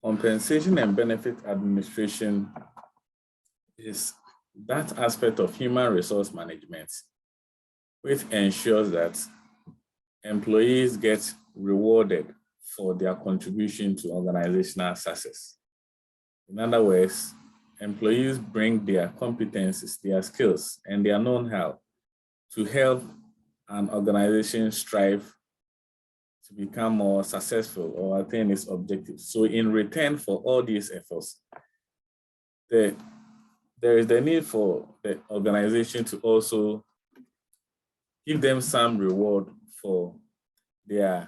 Compensation and benefit administration is that aspect of human resource management which ensures that employees get rewarded for their contribution to organizational success. In other words, employees bring their competencies, their skills, and their know-how to help an organization strive to become more successful or attain its objectives. So in return for all these efforts, there is the need for the organization to also give them some reward for the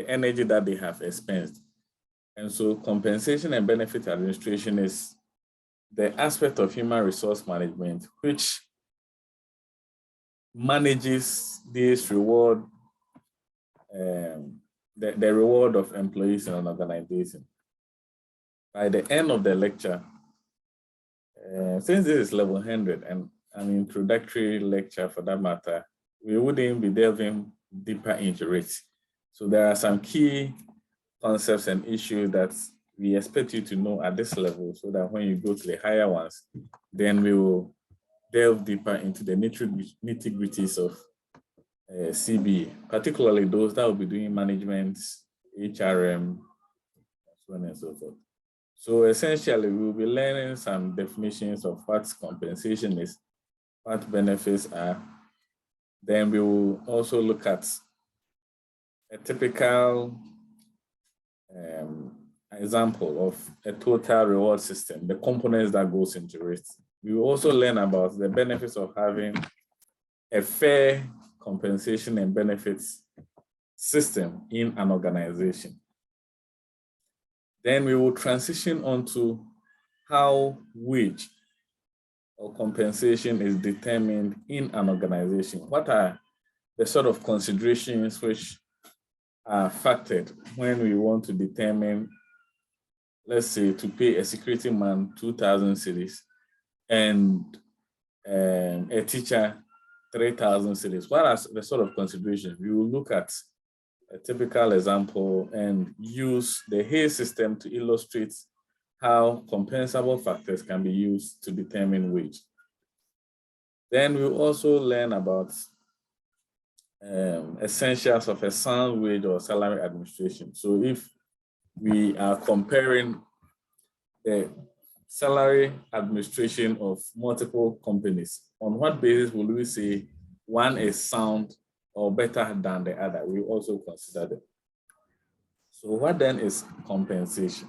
energy that they have expended. And so compensation and benefit administration is the aspect of human resource management which manages this reward, the reward of employees in an organization. By the end of the lecture, since this is level 100 and an introductory lecture for that matter, we wouldn't be delving deeper into it. So there are some key concepts and issues that we expect you to know at this level so that when you go to the higher ones, then we will delve deeper into the nitty-gritties of CBA, particularly those that will be doing management, HRM, so on and so forth. So essentially, we will be learning some definitions of what compensation is, what benefits are. Then we will also look at a typical example of a total reward system, the components that goes into it. We will also learn about the benefits of having a fair compensation and benefits system in an organization. Then we will transition onto how wage or compensation is determined in an organization. What are the sort of considerations which are factored when we want to determine, let's say, to pay a security man 2,000 cedis and a teacher 3,000 cedis? What are the sort of considerations? We will look at a typical example and use the Hayes system to illustrate how compensable factors can be used to determine wage. Then we'll also learn about essentials of a sound wage or salary administration. So if we are comparing the salary administration of multiple companies, on what basis will we say one is sound or better than the other? We also consider them. So what then is compensation?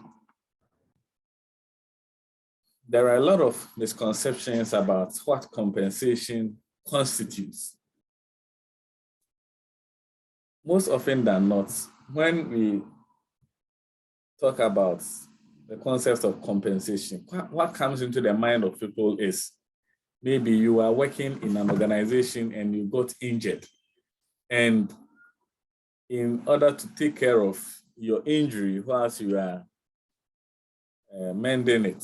There are a lot of misconceptions about what compensation constitutes. Most often than not, when we talk about the concept of compensation, what comes into the mind of people is maybe you are working in an organization and you got injured. And in order to take care of your injury whilst you are mending it,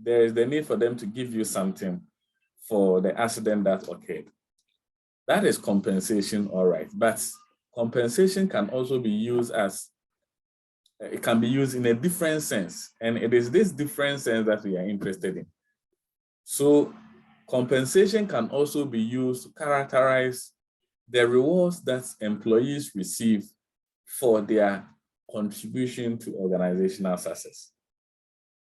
there is the need for them to give you something for the accident that occurred. That is compensation, all right. But compensation can also be used as, it can be used in a different sense. And it is this different sense that we are interested in. So compensation can also be used to characterize the rewards that employees receive for their contribution to organizational success.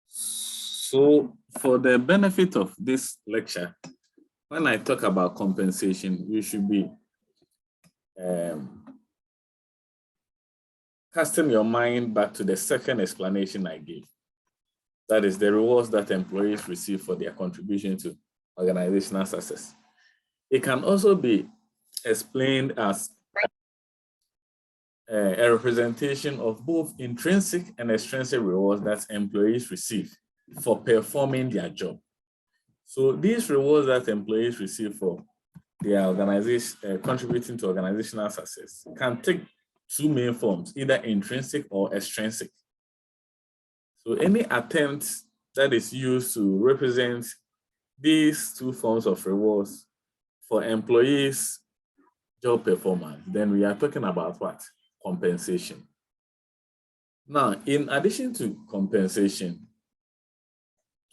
So for the benefit of this lecture, when I talk about compensation, you should be casting your mind back to the second explanation I gave. That is the rewards that employees receive for their contribution to organizational success. It can also be explained as a representation of both intrinsic and extrinsic rewards that employees receive for performing their job. So these rewards that employees receive for their organization, contributing to organizational success, can take two main forms, either intrinsic or extrinsic. So any attempt that is used to represent these two forms of rewards for employees' job performance, then we are talking about what? Compensation. Now, in addition to compensation,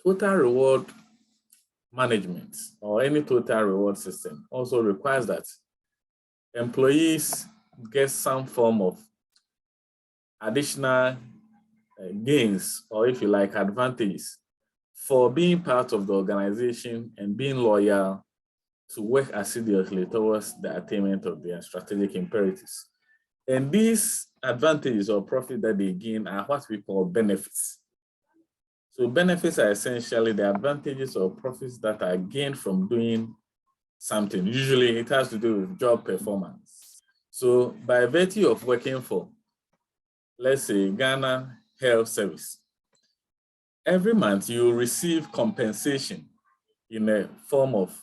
total reward management or any total reward system also requires that employees get some form of additional gains, or if you like, advantages for being part of the organization and being loyal to work assiduously towards the attainment of their strategic imperatives. And these advantages or profit that they gain are what we call benefits. So benefits are essentially the advantages or profits that are gained from doing something. Usually it has to do with job performance. So by virtue of working for, let's say, Ghana Health Service, every month you receive compensation in a form of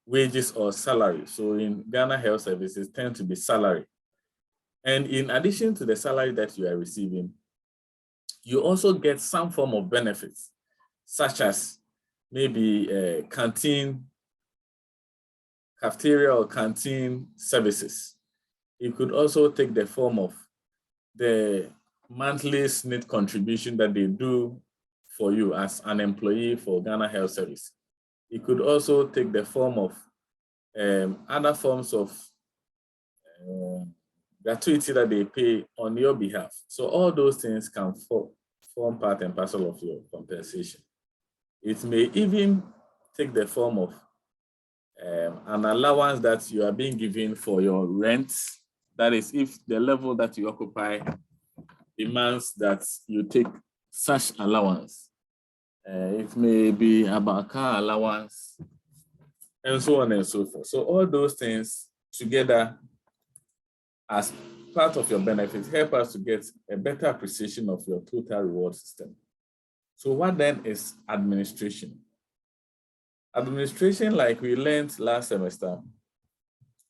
wages or salary. So in Ghana Health Services tend to be salary. And in addition to the salary that you are receiving, you also get some form of benefits, such as maybe canteen, cafeteria or canteen services. It could also take the form of the monthly SNIT contribution that they do for you as an employee for Ghana Health Service. It could also take the form of other forms of gratuity that they pay on your behalf. So all those things can form part and parcel of your compensation. It may even take the form of an allowance that you are being given for your rent. That is, if the level that you occupy demands that you take such allowance. It may be about car allowance and so on and so forth. So all those things together as part of your benefits help us to get a better appreciation of your total reward system. So what then is administration? Administration, like we learned last semester,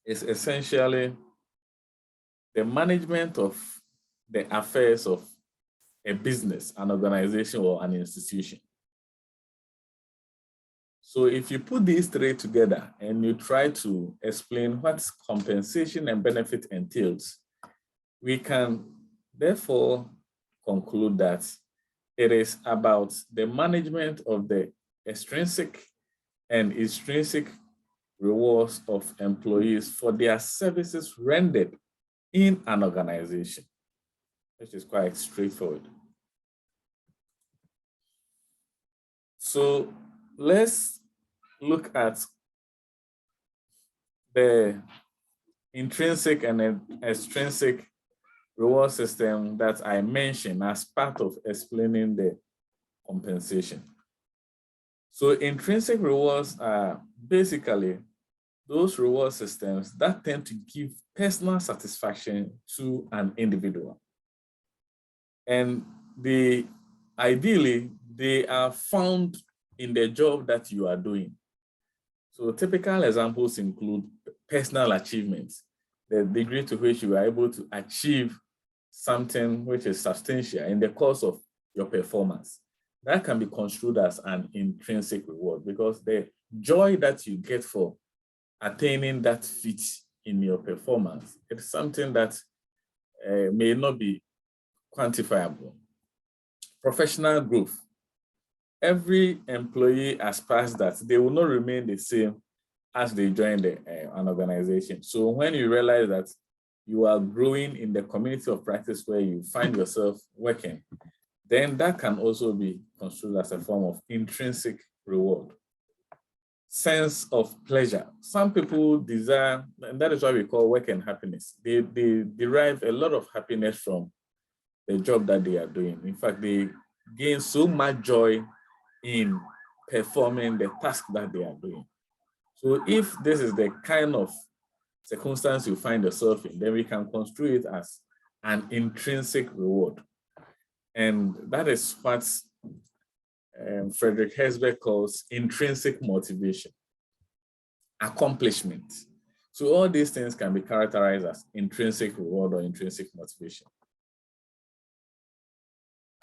is essentially the management of the affairs of a business, an organization, or an institution. So if you put these three together and you try to explain what compensation and benefit entails, we can therefore conclude that it is about the management of the extrinsic and intrinsic rewards of employees for their services rendered in an organization, which is quite straightforward. So let's look at the intrinsic and extrinsic reward system that I mentioned as part of explaining the compensation. So intrinsic rewards are basically those reward systems that tend to give personal satisfaction to an individual. And ideally, they are found in the job that you are doing. So typical examples include personal achievements, the degree to which you are able to achieve something which is substantial in the course of your performance. That can be construed as an intrinsic reward because the joy that you get for attaining that feat in your performance, it's something that may not be quantifiable. Professional growth. Every employee aspires that they will not remain the same as they join an organization. So when you realize that you are growing in the community of practice where you find yourself working, then that can also be construed as a form of intrinsic reward. Sense of pleasure. Some people desire, and that is why we call work and happiness. They derive a lot of happiness from the job that they are doing. In fact, they gain so much joy in performing the task that they are doing. So if this is the kind of circumstance you find yourself in, then we can construe it as an intrinsic reward. And that is what Frederick Herzberg calls intrinsic motivation, accomplishment. So all these things can be characterized as intrinsic reward or intrinsic motivation.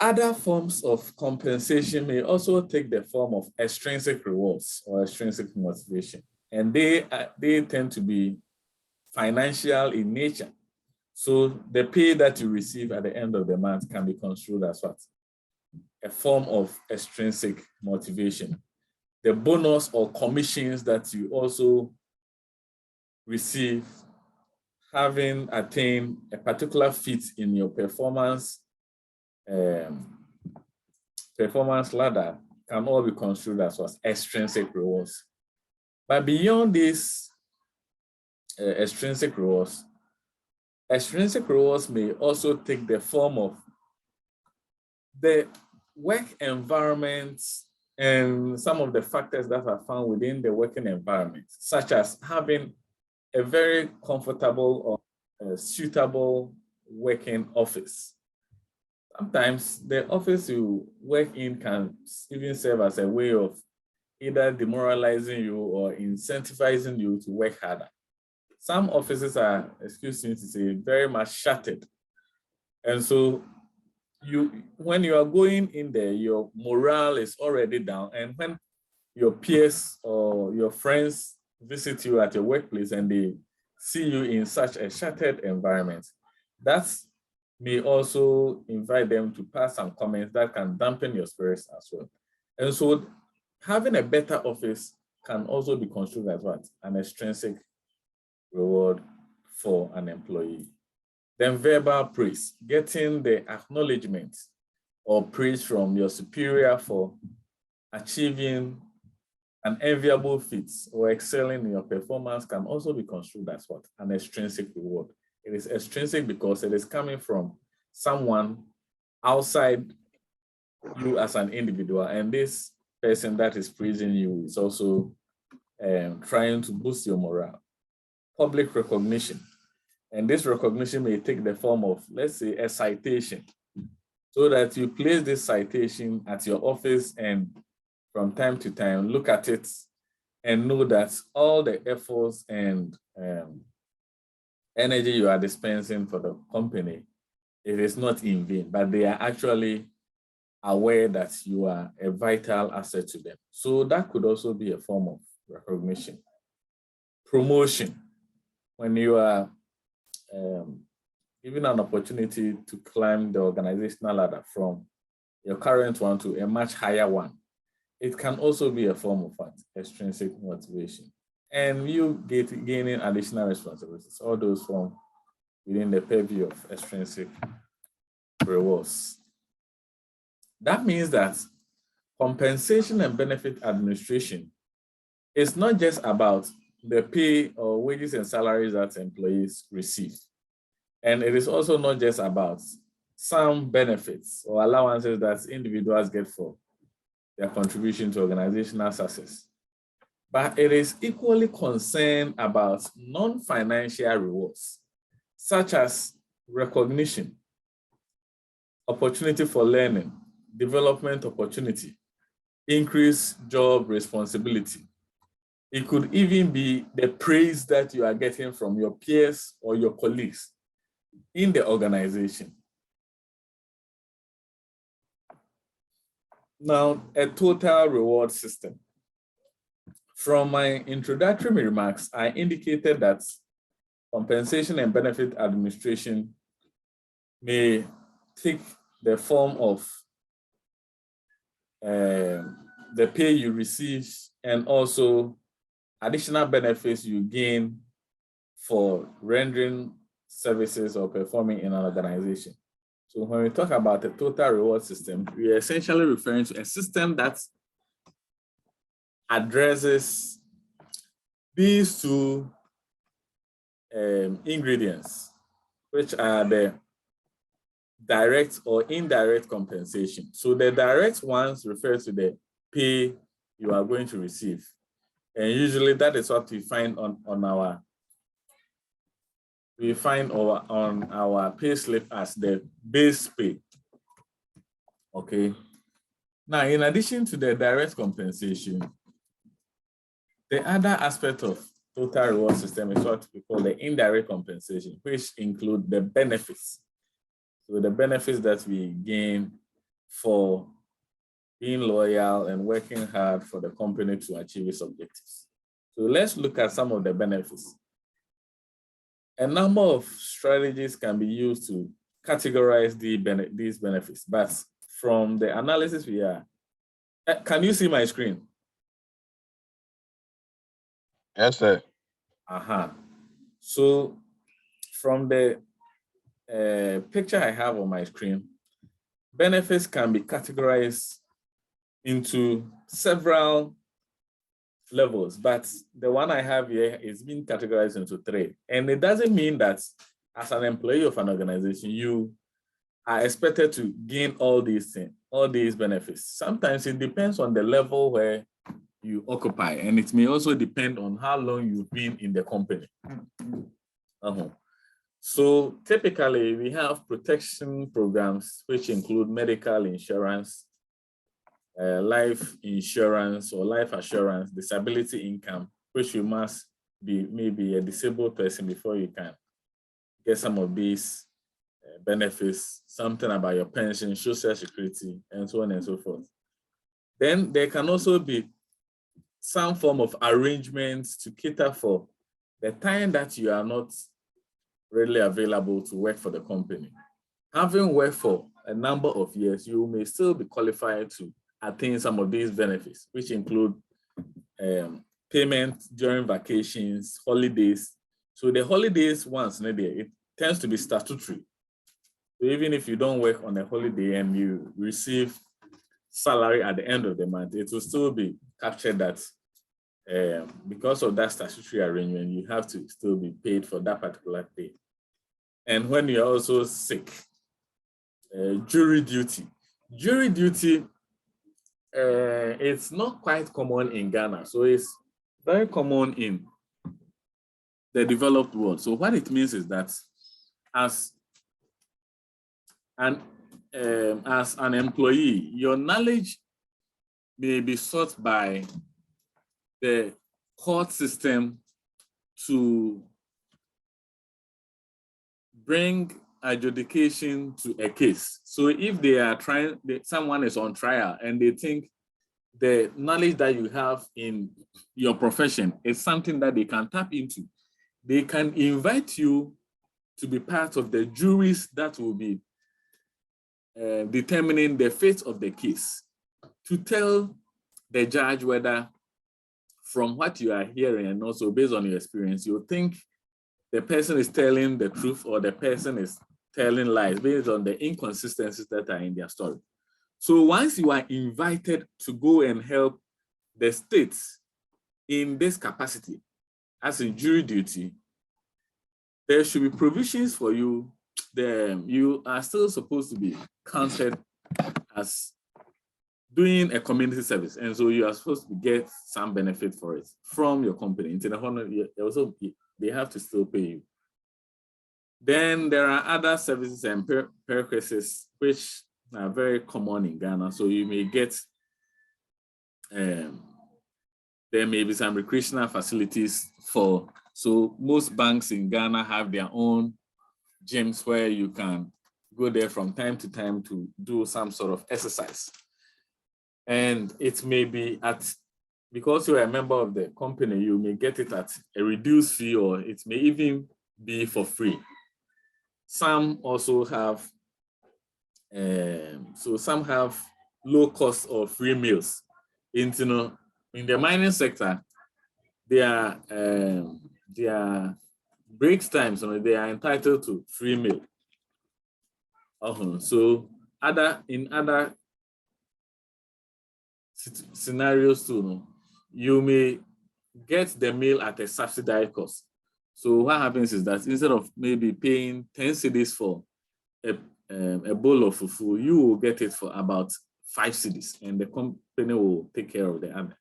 Other forms of compensation may also take the form of extrinsic rewards or extrinsic motivation, and they tend to be financial in nature. So the pay that you receive at the end of the month can be construed as what? A form of extrinsic motivation. The bonus or commissions that you also receive, having attained a particular feat in your performance ladder, can all be construed as what? Extrinsic rewards. But beyond these extrinsic rewards may also take the form of the work environment and some of the factors that are found within the working environment, such as having a very comfortable or suitable working office. Sometimes the office you work in can even serve as a way of either demoralizing you or incentivizing you to work harder. Some offices are, excuse me to say, very much shuttered. And so when you are going in there, your morale is already down. And when your peers or your friends visit you at your workplace and they see you in such a shuttered environment, that may also invite them to pass some comments that can dampen your spirits as well. And so having a better office can also be construed as what? An extrinsic reward for an employee. Then verbal praise, getting the acknowledgement or praise from your superior for achieving an enviable feat or excelling in your performance can also be construed as what? An extrinsic reward. It is extrinsic because it is coming from someone outside you as an individual, and this person that is praising you is also trying to boost your morale. Public recognition. And this recognition may take the form of, let's say, a citation, so that you place this citation at your office and from time to time look at it and know that all the efforts and energy you are dispensing for the company, it is not in vain, but they are actually aware that you are a vital asset to them. So that could also be a form of recognition. Promotion, when you are given an opportunity to climb the organizational ladder from your current one to a much higher one, it can also be a form of what? Extrinsic motivation. And you gaining additional responsibilities, all those form within the purview of extrinsic rewards. That means that compensation and benefit administration is not just about the pay or wages and salaries that employees receive. And it is also not just about some benefits or allowances that individuals get for their contribution to organizational success. But it is equally concerned about non-financial rewards, such as recognition, opportunity for learning, development opportunity, increased job responsibility. It could even be the praise that you are getting from your peers or your colleagues in the organization. Now, a total reward system. From my introductory remarks, I indicated that compensation and benefit administration may take the form of the pay you receive and also additional benefits you gain for rendering services or performing in an organization. So when we talk about a total reward system, we are essentially referring to a system that addresses these two ingredients, which are the direct or indirect compensation. So the direct ones refer to the pay you are going to receive. And usually that is what we find on our pay slip as the base pay. Okay. Now, in addition to the direct compensation, the other aspect of total reward system is what we call the indirect compensation, which include the benefits. So the benefits that we gain for being loyal and working hard for the company to achieve its objectives. So let's look at some of the benefits. A number of strategies can be used to categorize these benefits, but from the analysis we are, can you see my screen? Yes, sir. So from the picture I have on my screen, benefits can be categorized into several levels, but the one I have here is being categorized into 3. And it doesn't mean that as an employee of an organization, you are expected to gain all these things, all these benefits. Sometimes it depends on the level where you occupy, and it may also depend on how long you've been in the company. So typically we have protection programs, which include medical insurance, life insurance or life assurance, disability income, which you must be maybe a disabled person before you can get some of these benefits, something about your pension, social security, and so on and so forth. Then there can also be some form of arrangements to cater for the time that you are not readily available to work for the company. Having worked for a number of years, you may still be qualified to attain some of these benefits, which include payment during vacations, holidays. So the holidays ones, it tends to be statutory. So even if you don't work on a holiday and you receive salary at the end of the month, it will still be captured that because of that statutory arrangement, you have to still be paid for that particular day. And when you're also sick, jury duty. Jury duty, it's not quite common in Ghana, so it's very common in the developed world. So what it means is that as an employee, your knowledge may be sought by the court system to bring adjudication to a case. So if they are someone is on trial and they think the knowledge that you have in your profession is something that they can tap into, they can invite you to be part of the juries that will be determining the fate of the case, to tell the judge whether, from what you are hearing and also based on your experience, you think the person is telling the truth or the person is telling lies based on the inconsistencies that are in their story. So once you are invited to go and help the states in this capacity, as in jury duty, there should be provisions for you. You are still supposed to be counted as doing a community service, and so you are supposed to get some benefit for it from your company. Also, they have to still pay you. Then there are other services and perquisites which are very common in Ghana. So you may get, there may be some recreational facilities for, so most banks in Ghana have their own gyms where you can go there from time to time to do some sort of exercise. And it may be because you are a member of the company, you may get it at a reduced fee, or it may even be for free. Some also have, some have low cost or free meals. In the mining sector, their breaks times, they are entitled to free meal. So in other scenarios too, you may get the meal at a subsidized cost. So what happens is that instead of maybe paying 10 cedis for a bowl of fufu, you will get it for about 5 cedis, and the company will take care of the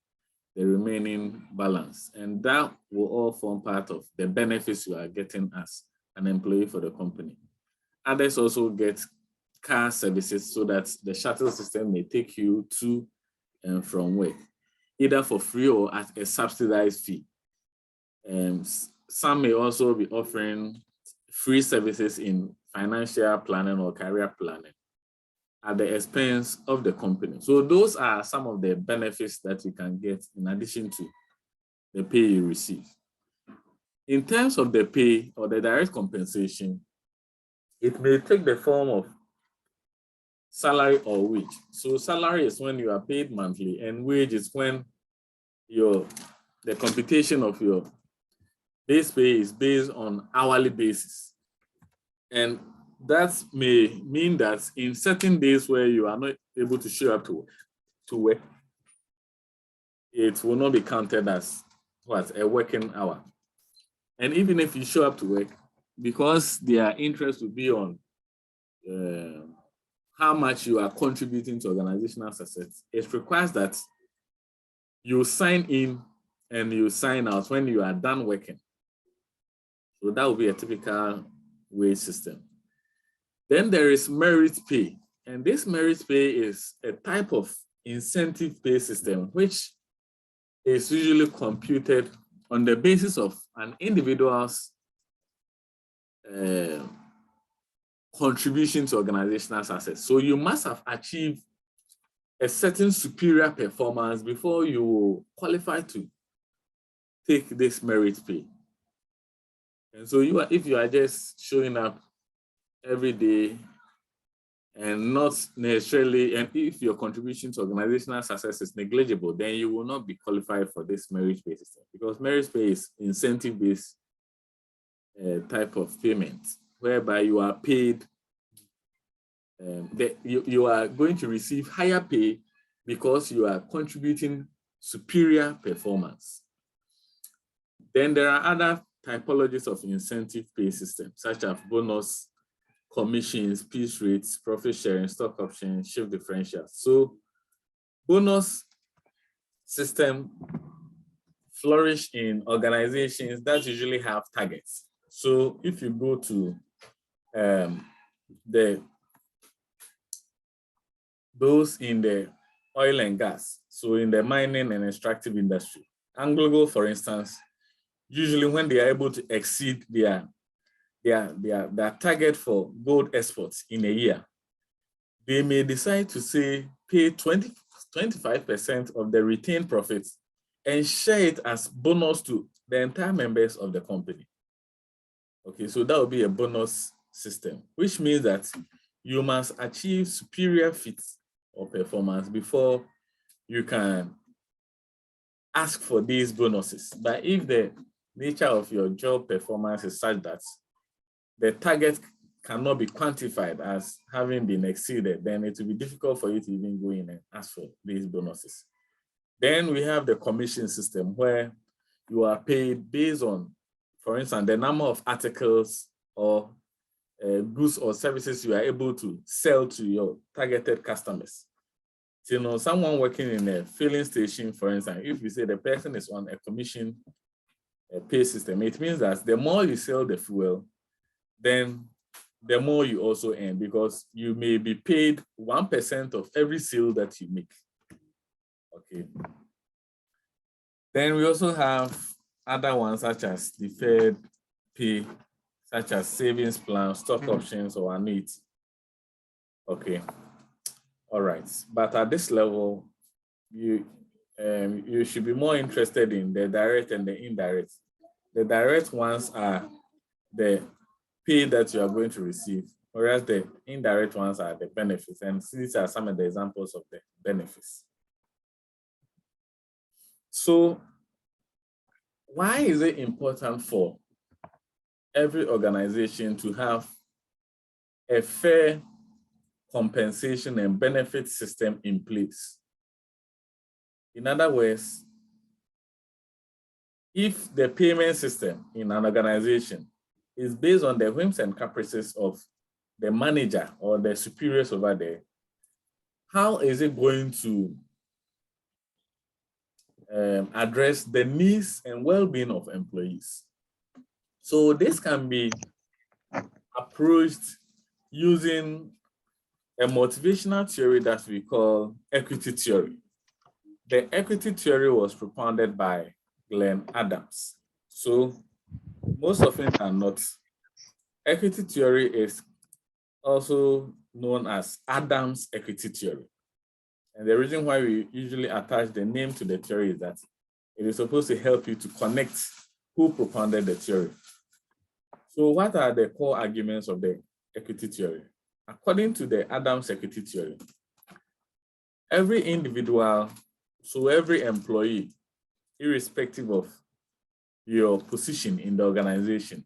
remaining balance. And that will all form part of the benefits you are getting as an employee for the company. Others also get car services so that the shuttle system may take you to and from work, either for free or at a subsidized fee. Some may also be offering free services in financial planning or career planning at the expense of the company. So those are some of the benefits that you can get in addition to the pay you receive. In terms of the pay or the direct compensation, it may take the form of salary or wage. So salary is when you are paid monthly, and wage is when the computation of your base pay is based on hourly basis. And that may mean that in certain days where you are not able to show up to work, it will not be counted as a working hour. And even if you show up to work, because their interest will be on how much you are contributing to organizational success, it requires that you sign in and you sign out when you are done working. So that will be a typical wage system. Then there is merit pay. And this merit pay is a type of incentive pay system, which is usually computed on the basis of an individual's contribution to organizational success. So you must have achieved a certain superior performance before you qualify to take this merit pay. And so if you are just showing up every day and not necessarily, and if your contribution to organizational success is negligible, then you will not be qualified for this merit pay system, because merit pay is incentive-based type of payment, whereby you are paid, you are going to receive higher pay because you are contributing superior performance. Then there are other typologies of incentive pay systems, such as bonus, commissions, piece rates, profit sharing, stock options, shift differentials. So bonus system flourish in organizations that usually have targets. So if you go to those in the oil and gas, so in the mining and extractive industry, AngloGold, for instance, usually when they are able to exceed their target for gold exports in a year, they may decide to pay 25% of the retained profits and share it as bonus to the entire members of the company. Okay, so that will be a bonus system, which means that you must achieve superior feats or performance before you can ask for these bonuses. But if the nature of your job performance is such that the target cannot be quantified as having been exceeded, then it will be difficult for you to even go in and ask for these bonuses. Then we have the commission system, where you are paid based on, for instance, the number of articles or goods or services you are able to sell to your targeted customers. So, you know, someone working in a filling station, for instance, if you say the person is on a commission pay system, it means that the more you sell the fuel, then the more you also earn, because you may be paid 1% of every sale that you make. Okay. Then we also have other ones such as deferred pay, such as savings plan, stock options, or annuity. Okay. All right. But at this level, you should be more interested in the direct and the indirect. The direct ones are the pay that you are going to receive, whereas the indirect ones are the benefits. And these are some of the examples of the benefits. So why is it important for every organization to have a fair compensation and benefit system in place? In other words, if the payment system in an organization is based on the whims and caprices of the manager or the superiors over there, how is it going to address the needs and well-being of employees? So this can be approached using a motivational theory that we call equity theory. The equity theory was propounded by Glenn Adams. So most often than not, equity theory is also known as Adams equity theory. And the reason why we usually attach the name to the theory is that it is supposed to help you to connect who propounded the theory. So what are the core arguments of the equity theory? According to the Adams equity theory, every individual, so every employee, irrespective of your position in the organization,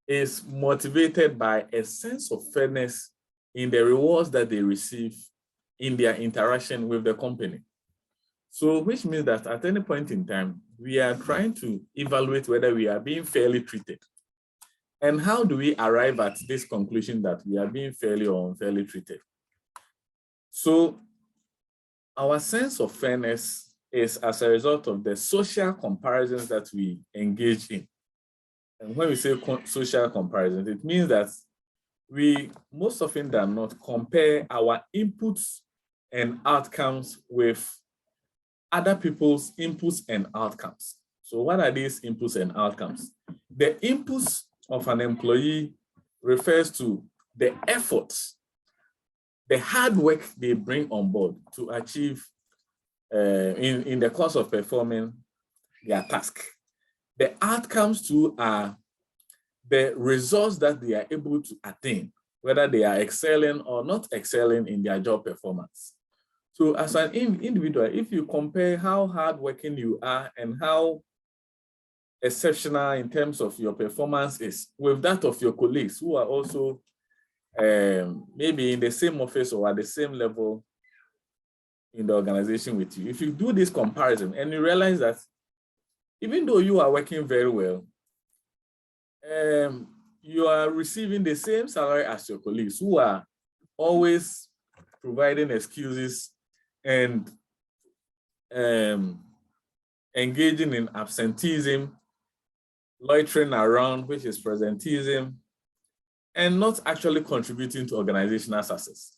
is motivated by a sense of fairness in the rewards that they receive in their interaction with the company. So which means that at any point in time, we are trying to evaluate whether we are being fairly treated. And how do we arrive at this conclusion that we are being fairly or unfairly treated? So our sense of fairness is as a result of the social comparisons that we engage in. And when we say social comparisons, it means that we most often than not compare our inputs and outcomes with other people's inputs and outcomes. So what are these inputs and outcomes? The inputs of an employee refers to the efforts, the hard work they bring on board to achieve in the course of performing their task. The outcomes too are the results that they are able to attain, whether they are excelling or not excelling in their job performance. So as an individual, if you compare how hardworking you are and how exceptional in terms of your performance is with that of your colleagues who are also maybe in the same office or at the same level in the organization with you, if you do this comparison and you realize that even though you are working very well, you are receiving the same salary as your colleagues who are always providing excuses and engaging in absenteeism, loitering around, which is presenteeism, and not actually contributing to organizational success.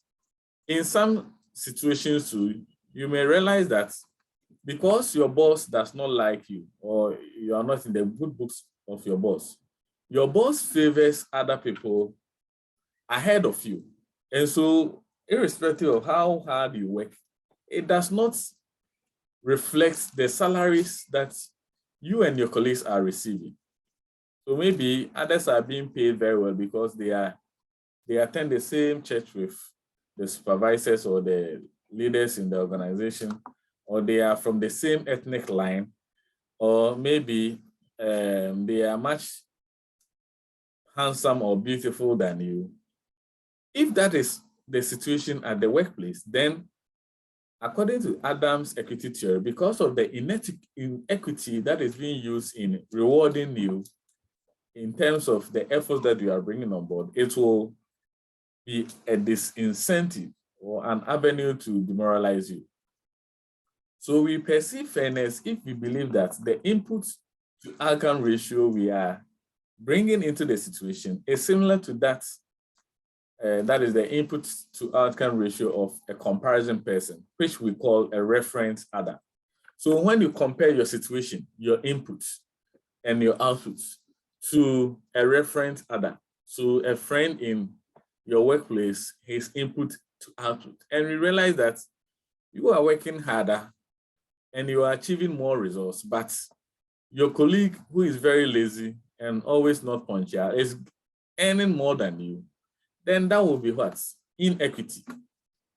In some situations too, you may realize that because your boss does not like you or you are not in the good books of your boss favors other people ahead of you. And so irrespective of how hard you work, it does not reflect the salaries that you and your colleagues are receiving. So maybe others are being paid very well because they attend the same church with the supervisors or the leaders in the organization, or they are from the same ethnic line, or maybe they are much handsome or beautiful than you. If that is the situation at the workplace, then according to Adams' equity theory, because of the inequity that is being used in rewarding you in terms of the efforts that you are bringing on board, it will be a disincentive or an avenue to demoralize you. So we perceive fairness if we believe that the input to outcome ratio we are bringing into the situation is similar to that. That is the input to outcome ratio of a comparison person, which we call a reference other. So when you compare your situation, your inputs and your outputs to a reference other, so a friend in your workplace, his input to output, and we realize that you are working harder and you are achieving more results, but your colleague who is very lazy and always not punctual is earning more than you, then that will be what? Inequity.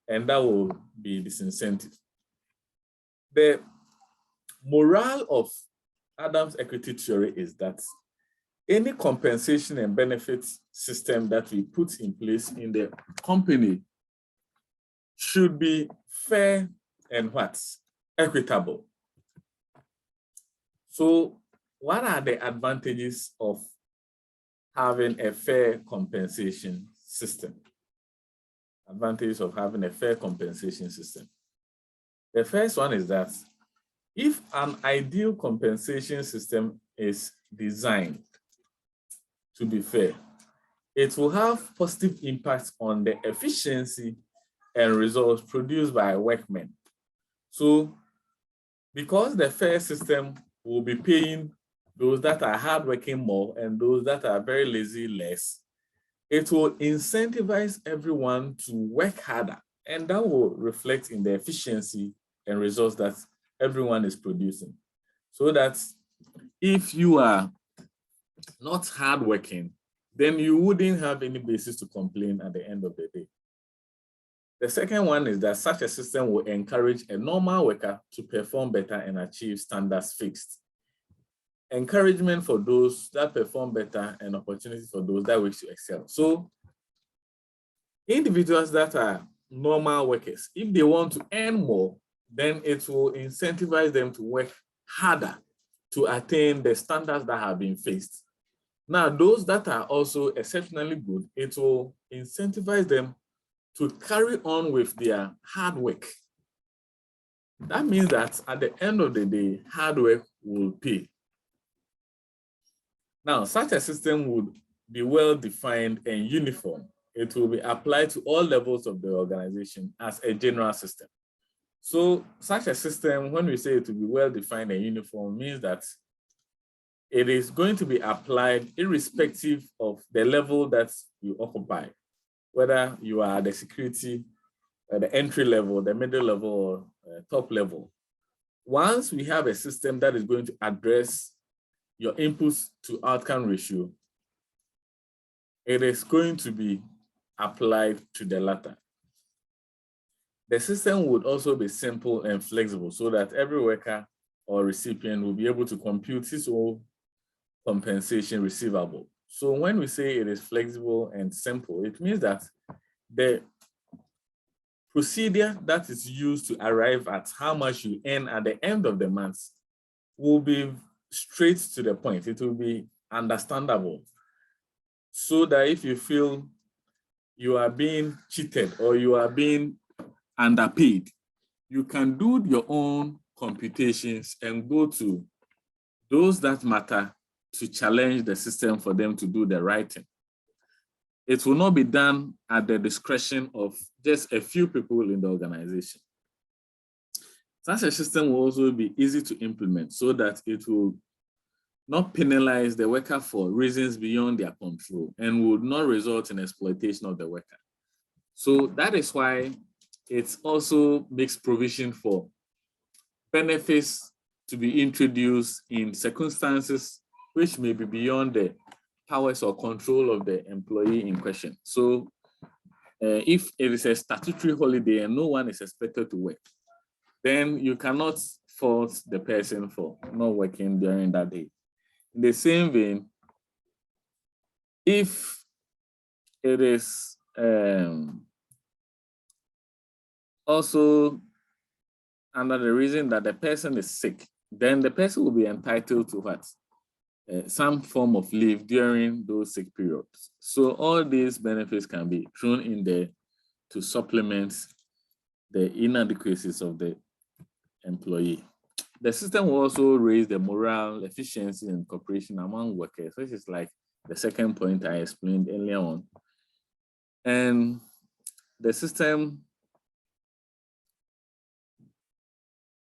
And that will be disincentive. The morale of Adams' equity theory is that any compensation and benefits system that we put in place in the company should be fair and what? Equitable. So what are the advantages of having a fair compensation system? Advantages of having a fair compensation system. The first one is that if an ideal compensation system is designed to be fair, it will have positive impacts on the efficiency and results produced by workmen. So because the fair system will be paying those that are hardworking more and those that are very lazy less, it will incentivize everyone to work harder, and that will reflect in the efficiency and results that everyone is producing. So that if you are not hardworking, then you wouldn't have any basis to complain at the end of the day. The second one is that such a system will encourage a normal worker to perform better and achieve standards fixed. Encouragement for those that perform better and opportunity for those that wish to excel. So individuals that are normal workers, if they want to earn more, then it will incentivize them to work harder to attain the standards that have been fixed. Now, those that are also exceptionally good, it will incentivize them to carry on with their hard work. That means that at the end of the day, hard work will pay. Now, such a system would be well-defined and uniform. It will be applied to all levels of the organization as a general system. So such a system, when we say it will be well-defined and uniform, means that it is going to be applied irrespective of the level that you occupy, whether you are at the security, at the entry level, the middle level, or top level. Once we have a system that is going to address your inputs to outcome ratio, it is going to be applied to the latter. The system would also be simple and flexible so that every worker or recipient will be able to compute his own compensation receivable. So when we say it is flexible and simple, it means that the procedure that is used to arrive at how much you earn at the end of the month will be straight to the point. It will be understandable, so that if you feel you are being cheated or you are being underpaid, you can do your own computations and go to those that matter to challenge the system for them to do the right thing. It will not be done at the discretion of just a few people in the organization. Such a system will also be easy to implement so that it will not penalize the worker for reasons beyond their control and would not result in exploitation of the worker. So that is why it also makes provision for benefits to be introduced in circumstances which may be beyond the powers or control of the employee in question. So if it is a statutory holiday and no one is expected to work, then you cannot fault the person for not working during that day. In the same vein, if it is also under the reason that the person is sick, then the person will be entitled to what? Some form of leave during those sick periods. So all these benefits can be thrown in there to supplement the inadequacies of the employee. The system will also raise the morale, efficiency, and cooperation among workers, which is like the second point I explained earlier on. And the system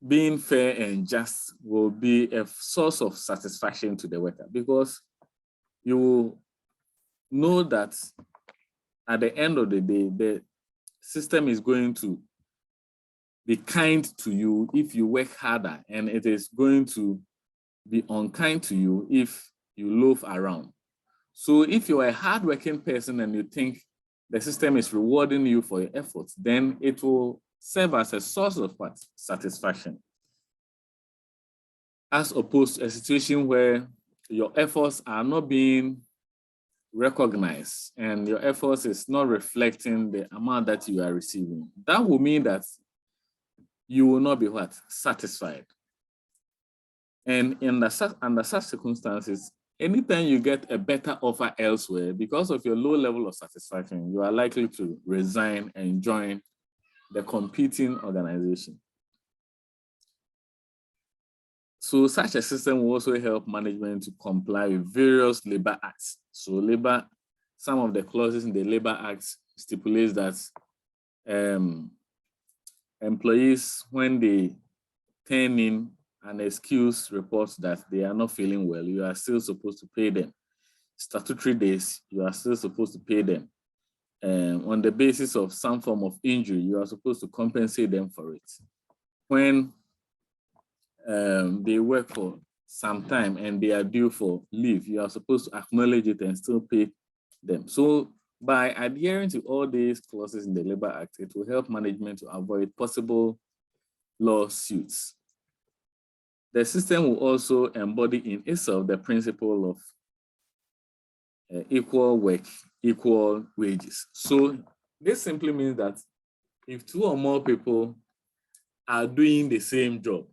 being fair and just will be a source of satisfaction to the worker, because you will know that at the end of the day, the system is going to be kind to you if you work harder, and it is going to be unkind to you if you loaf around. So if you're a hardworking person and you think the system is rewarding you for your efforts, then it will serve as a source of what? Satisfaction. As opposed to a situation where your efforts are not being recognized and your efforts is not reflecting the amount that you are receiving. That will mean that you will not be what? Satisfied. And under such circumstances, anytime you get a better offer elsewhere, because of your low level of satisfaction, you are likely to resign and join the competing organization. So such a system will also help management to comply with various labor acts. So some of the clauses in the Labor Act stipulates that employees, when they turn in an excuse report that they are not feeling well, you are still supposed to pay them. Statutory days, you are still supposed to pay them. On the basis of some form of injury, you are supposed to compensate them for it. When they work for some time and they are due for leave, you are supposed to acknowledge it and still pay them. So by adhering to all these clauses in the Labor Act, it will help management to avoid possible lawsuits. The system will also embody in itself the principle of equal work, equal wages. So this simply means that if two or more people are doing the same job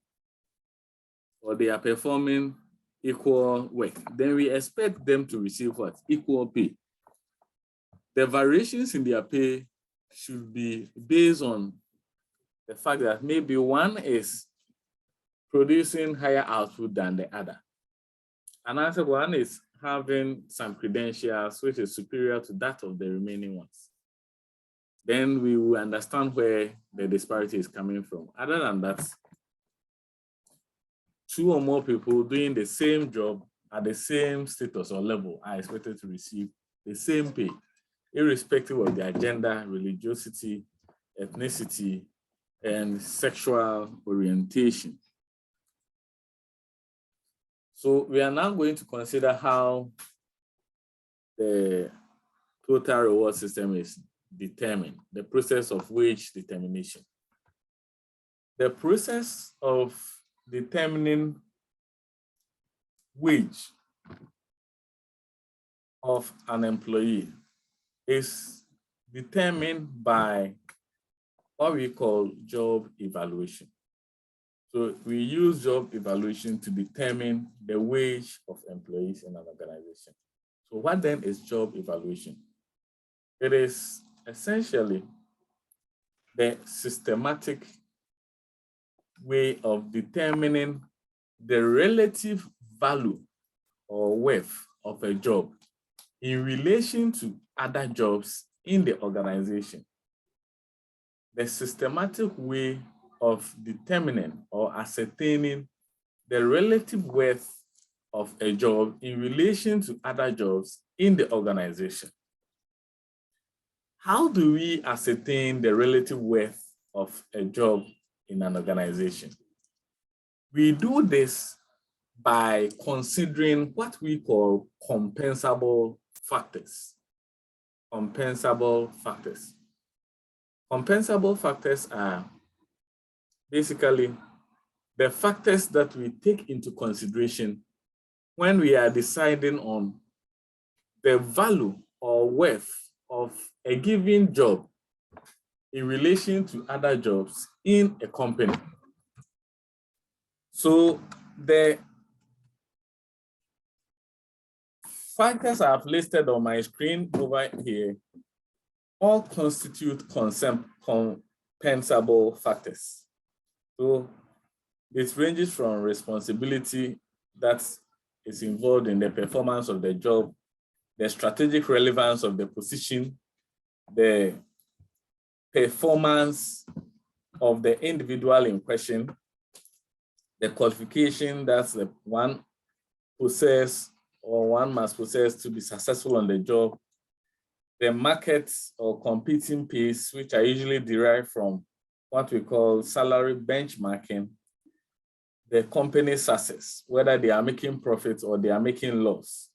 or they are performing equal work, then we expect them to receive what? Equal pay. The variations in their pay should be based on the fact that maybe one is producing higher output than the other. Another one is having some credentials which is superior to that of the remaining ones. Then we will understand where the disparity is coming from. Other than that, two or more people doing the same job at the same status or level are expected to receive the same pay, irrespective of their gender, religiosity, ethnicity, and sexual orientation. So we are now going to consider how the total reward system is determined, the process of wage determination. The process of determining wage of an employee is determined by what we call job evaluation. So we use job evaluation to determine the wage of employees in an organization. So what then is job evaluation? It is essentially the systematic way of determining the relative value or worth of a job in relation to other jobs in the organization. The systematic way of determining or ascertaining the relative worth of a job in relation to other jobs in the organization. How do we ascertain the relative worth of a job in an organization? We do this by considering what we call compensable factors. Compensable factors. Compensable factors are basically the factors that we take into consideration when we are deciding on the value or worth of a given job in relation to other jobs in a company. So the factors I've listed on my screen over here all constitute compensable factors. So it ranges from responsibility that is involved in the performance of the job, the strategic relevance of the position, the performance of the individual in question, the qualification that the one possess or one must possess to be successful on the job, the market or competing pays, which are usually derived from what we call salary benchmarking, the company's success, whether they are making profits or they are making loss,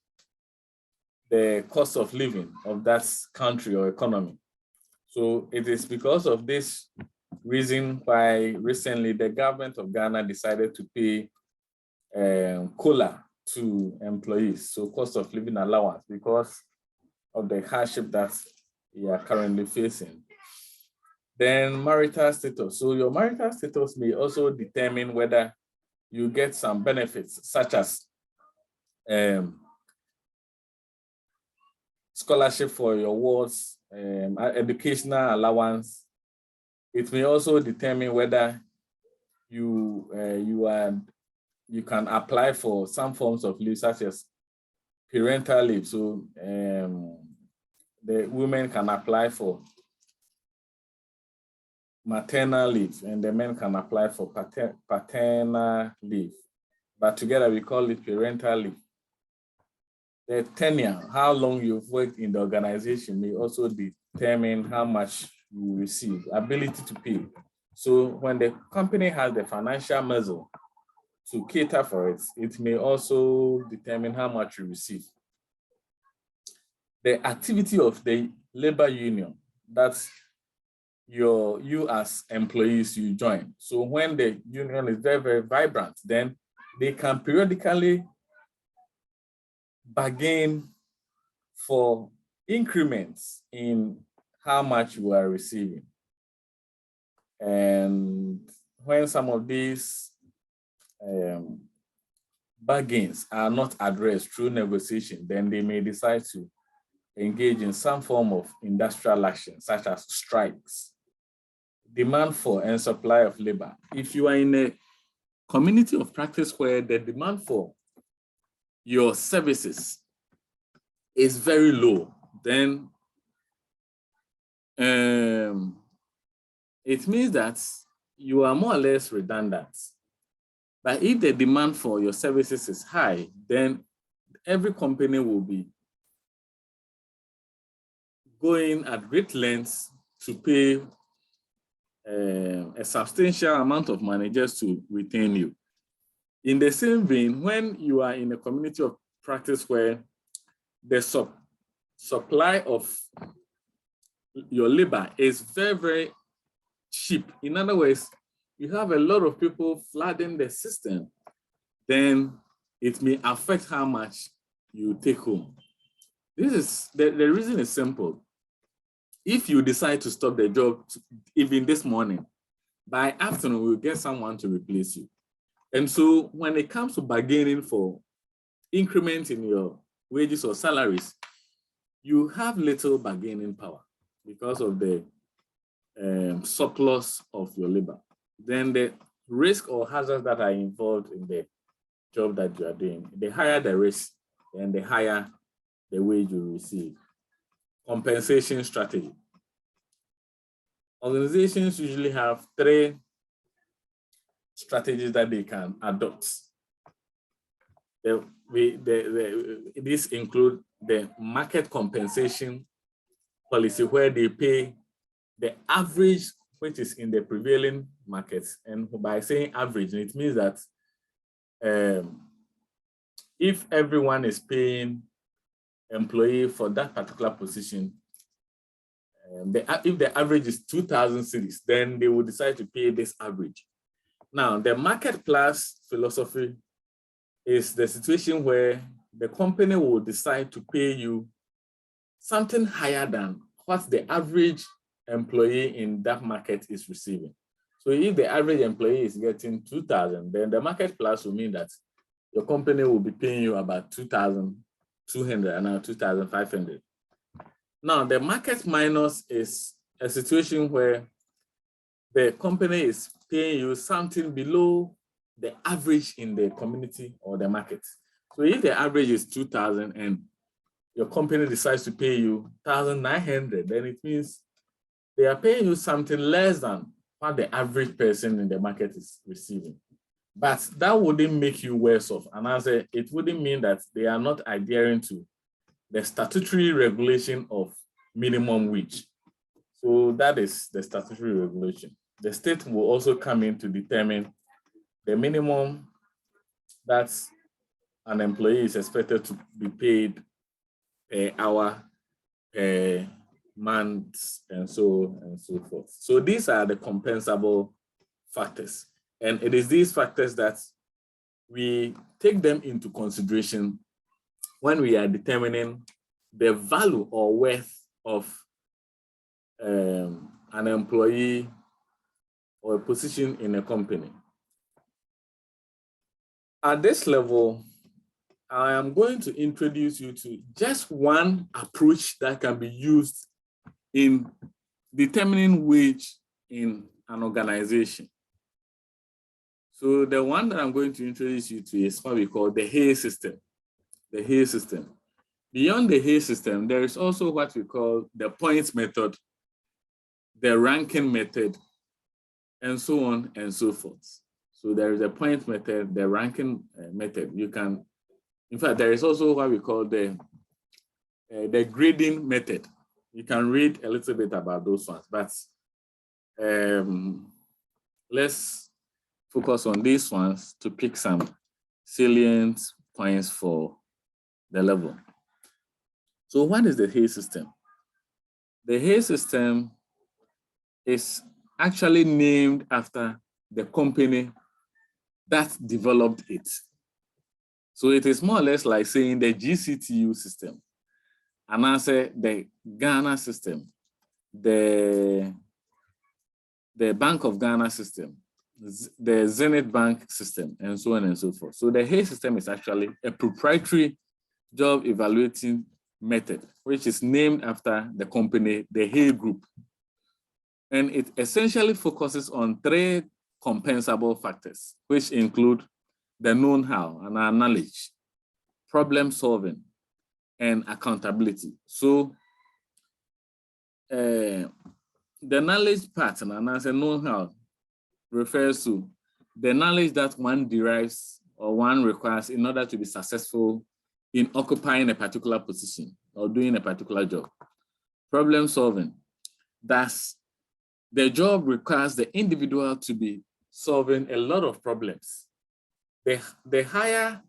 the cost of living of that country or economy. So it is because of this reason why recently the government of Ghana decided to pay COLA to employees, so cost of living allowance, because of the hardship that we are currently facing. Then marital status. So your marital status may also determine whether you get some benefits, such as scholarship for your wards, educational allowance. It may also determine whether you can apply for some forms of leave, such as parental leave. So the women can apply for maternal leave, and the men can apply for paternal leave. But together we call it parental leave. The tenure, how long you've worked in the organization, may also determine how much you receive, ability to pay. So when the company has the financial muscle to cater for it, it may also determine how much you receive. The activity of the labor union, that's you as employees, you join. So when the union is very, very vibrant, then they can periodically bargain for increments in how much you are receiving. And when some of these bargains are not addressed through negotiation, then they may decide to engage in some form of industrial action, such as strikes. Demand for and supply of labor. If you are in a community of practice where the demand for your services is very low, then it means that you are more or less redundant. But if the demand for your services is high, then every company will be going at great lengths to pay a substantial amount of money just to retain you. In the same vein, when you are in a community of practice where the supply of your labor is very, very cheap, in other words, you have a lot of people flooding the system, then it may affect how much you take home. This is the reason is simple. If you decide to stop the job even this morning, by afternoon, we'll get someone to replace you. And so when it comes to bargaining for increment in your wages or salaries, you have little bargaining power because of the surplus of your labor. Then the risk or hazards that are involved in the job that you are doing, the higher the risk, then the higher the wage you receive. Compensation strategy. Organizations usually have 3 strategies that they can adopt. These include the market compensation policy, where they pay the average which is in the prevailing markets. And by saying average, it means that if everyone is paying employee for that particular position, if the average is 2,000 cedis, then they will decide to pay this average. Now, the market plus philosophy is the situation where the company will decide to pay you something higher than what the average employee in that market is receiving. So if the average employee is getting 2,000, then the market plus will mean that your company will be paying you about 2,200 and now 2,500. Now, the market minus is a situation where the company is paying you something below the average in the community or the market. So if the average is 2,000 and your company decides to pay you 1,900, then it means they are paying you something less than what the average person in the market is receiving. But that wouldn't make you worse off. And I say it wouldn't mean that they are not adhering to the statutory regulation of minimum wage. So that is the statutory regulation. The state will also come in to determine the minimum that an employee is expected to be paid per hour, per month, and so forth. So these are the compensable factors. And it is these factors that we take them into consideration when we are determining the value or worth of an employee or a position in a company. At this level, I am going to introduce you to just one approach that can be used in determining wage in an organization. So the one that I'm going to introduce you to is what we call the Hay system. The Hay system. Beyond the Hay system, there is also what we call the points method, the ranking method, and so on and so forth. So there is a point method, the ranking method. You can, in fact, there is also what we call the grading method. You can read a little bit about those ones, but let's focus on these ones to pick some salient points for the level. So what is the Hay system? The Hay system is actually named after the company that developed it. So it is more or less like saying the GCTU system, and I say the Ghana system, the Bank of Ghana system, the Zenith Bank system, and so on and so forth. So the Hay system is actually a proprietary job evaluating method, which is named after the company, the Hay Group. And it essentially focuses on 3 compensable factors, which include the know-how and our knowledge, problem solving, and accountability. So the knowledge part, and as a know-how, refers to the knowledge that one derives or one requires in order to be successful in occupying a particular position or doing a particular job. Problem solving, that's the job requires the individual to be solving a lot of problems. The higher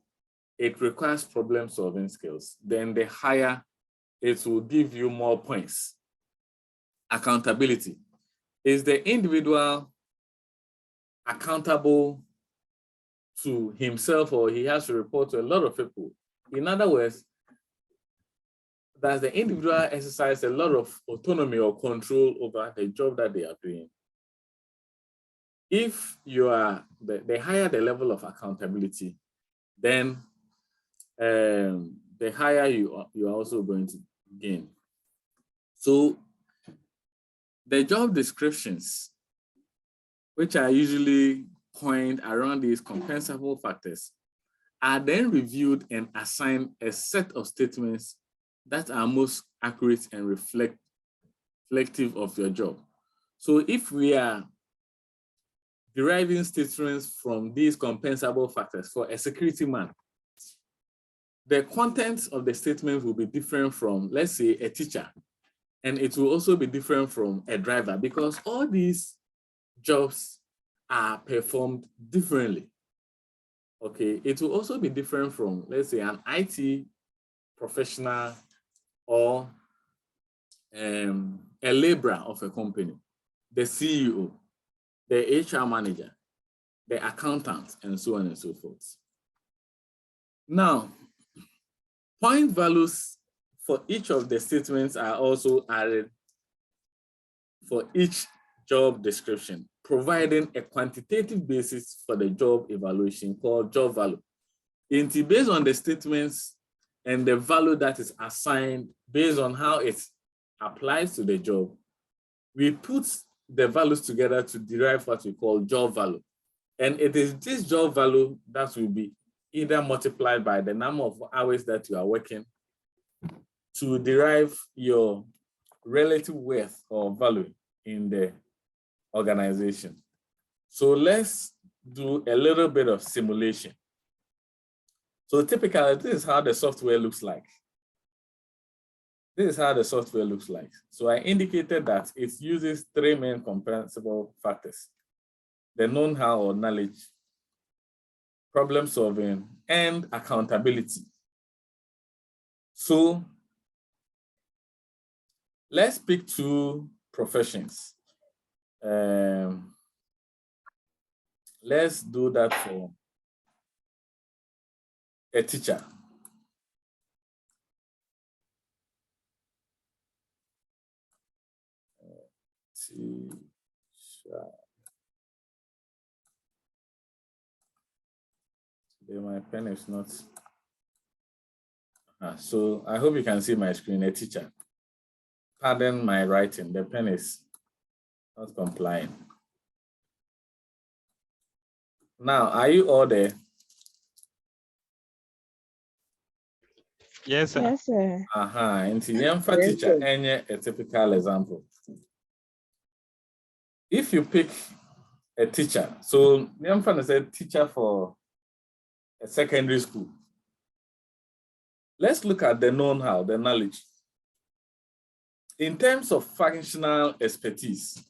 it requires problem solving skills, then the higher it will give you more points. Accountability is the individual accountable to himself, or he has to report to a lot of people. In other words, does the individual exercise a lot of autonomy or control over the job that they are doing? If you are, the higher the level of accountability, then the higher you are also going to gain. So the job descriptions, which are usually coined around these compensable factors, are then reviewed and assigned a set of statements that are most accurate and reflective of your job. So if we are deriving statements from these compensable factors for a security man, the contents of the statement will be different from, let's say, a teacher, and it will also be different from a driver, because all these jobs are performed differently. Okay, it will also be different from, let's say, an IT professional or a laborer of a company, the CEO, the HR manager, the accountant, and so on and so forth. Now, point values for each of the statements are also added for each job description, providing a quantitative basis for the job evaluation called job value. Based on the statements and the value that is assigned based on how it applies to the job, we put the values together to derive what we call job value. And it is this job value that will be either multiplied by the number of hours that you are working to derive your relative worth or value in the organization. So let's do a little bit of simulation. So typically, this is how the software looks like. This is how the software looks like. So I indicated that it uses 3 main compensable factors: the know-how or knowledge, problem solving, and accountability. So let's pick 2 professions. Let's do that for a teacher. My pen is not. So I hope you can see my screen. A teacher. Pardon my writing. The pen is not complying. Now, are you all there? Yes, sir. Yes, sir. Into Yemfa teacher, a typical example. If you pick a teacher, so Yemfa is a teacher for a secondary school. Let's look at the know-how, the knowledge. In terms of functional expertise,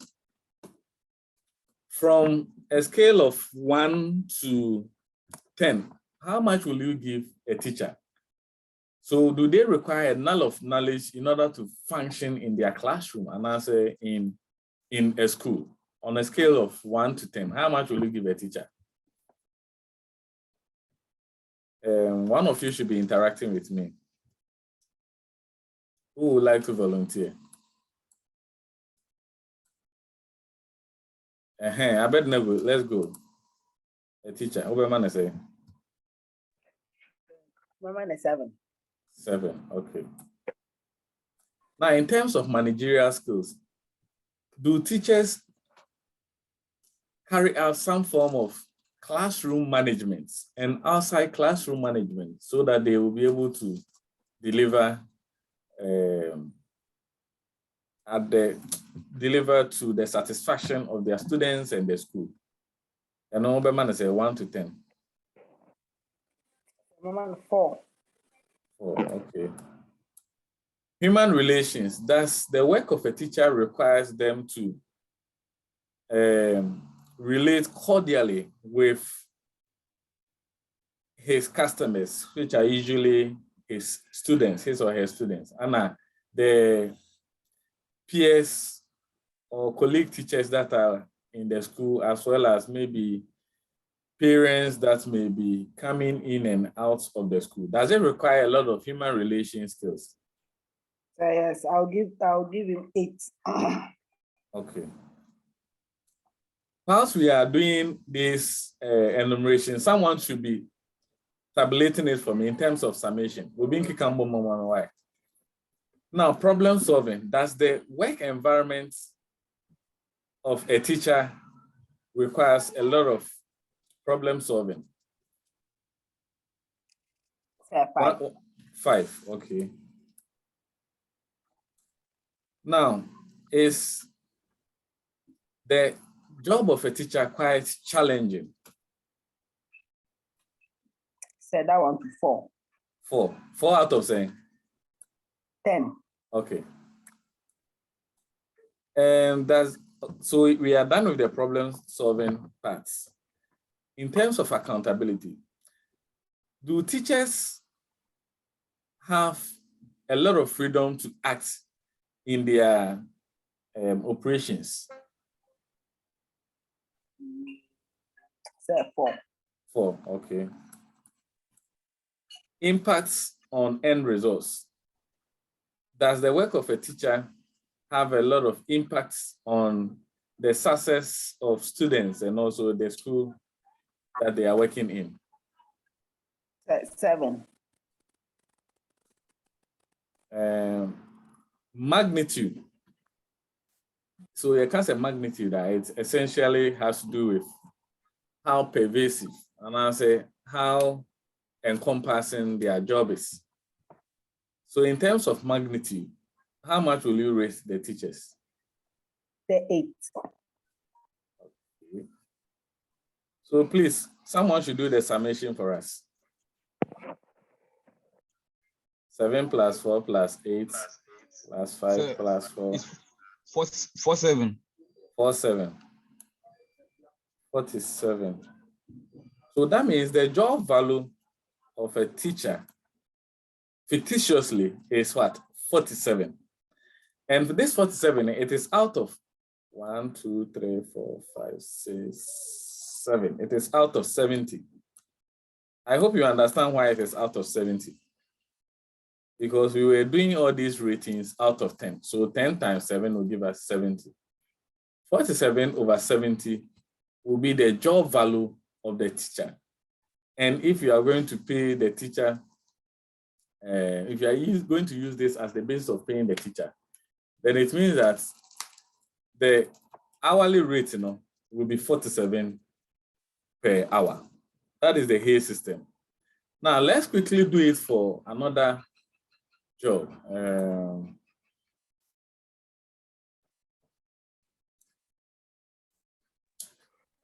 from a scale of 1 to 10, how much will you give a teacher? So do they require a null of knowledge in order to function in their classroom and answer in a school? On a scale of 1 to 10, how much will you give a teacher? One of you should be interacting with me. Who would like to volunteer? I bet never. Let's go. A teacher. What am I say? Mine is 7. 7. Okay. Now, in terms of managerial skills, do teachers carry out some form of classroom management and outside classroom management so that they will be able to deliver to the satisfaction of their students and the school? And Oberman is a 1 to 10. 4. 4, okay. Human relations, does the work of a teacher requires them to relate cordially with his customers, which are usually his students, his or her students, and the peers or colleague teachers that are in the school, as well as maybe parents that may be coming in and out of the school? Does it require a lot of human relation skills? Yes, I'll give him 8. Okay. Whilst we are doing this enumeration, someone should be tabulating it for me in terms of summation. Now, problem solving. Does the work environment of a teacher requires a lot of problem solving? 5. 5, okay. Now, is the job of a teacher quite challenging? Said that one to 4. 4. 4 out of 10. 10. Okay. And so we are done with the problem solving parts. In terms of accountability, do teachers have a lot of freedom to act in their operations? Said 4. 4, okay. Impacts on end results. Does the work of a teacher have a lot of impacts on the success of students and also the school that they are working in? 7. Magnitude. So you can say magnitude, it essentially has to do with how pervasive, and I say how encompassing their job is. So in terms of magnitude, how much will you rate the teachers? The 8. Okay. So please, someone should do the summation for us. 7 plus 4 plus 8 plus 5 so plus 4. 47. 47. 47. So that means the job value of a teacher fictitiously is what? 47. And for this 47, it is out of 1, 2, 3, 4, 5, 6, 7. It is out of 70. I hope you understand why it is out of 70. Because we were doing all these ratings out of 10. So 10 times 7 will give us 70. 47 over 70 will be the job value of the teacher. And if you are going to pay the teacher, if you are going to use this as the basis of paying the teacher, then it means that the hourly rate will be 47 per hour. That is the Hay system. Now, let's quickly do it for another job.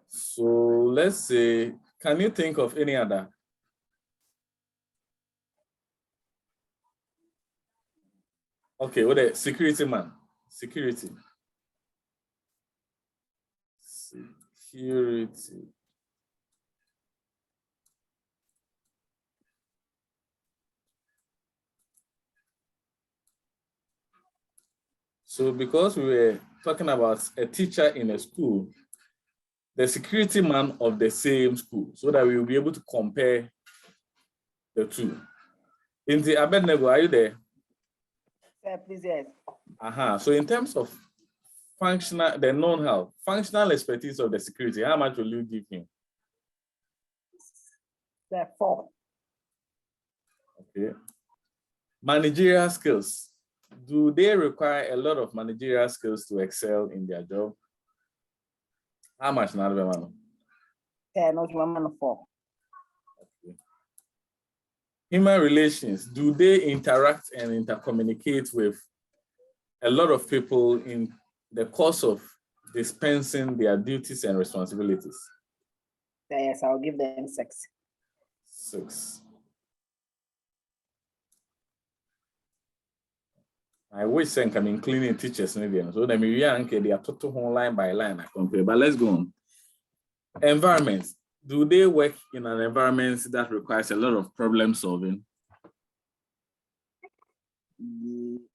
So let's say, can you think of any other? Okay, what a security man. Security. security. So because we were talking about a teacher in a school, the security man of the same school, so that we will be able to compare the two. In the Abednego, are you there? Sir, please, yes. So in terms of functional, the non-health, functional expertise of the security, how much will you give him? Sir, 4. Okay. Managerial skills. Do they require a lot of managerial skills to excel in their job? How much now? Sir, not 4. Okay. Human relations. Do they interact and intercommunicate with a lot of people in the course of dispensing their duties and responsibilities? Sir, yes, I'll give them 6. 6. I wish I can include teachers maybe. So then maybe they are total line by line. I compare, but let's go on. Environment. Do they work in an environment that requires a lot of problem solving?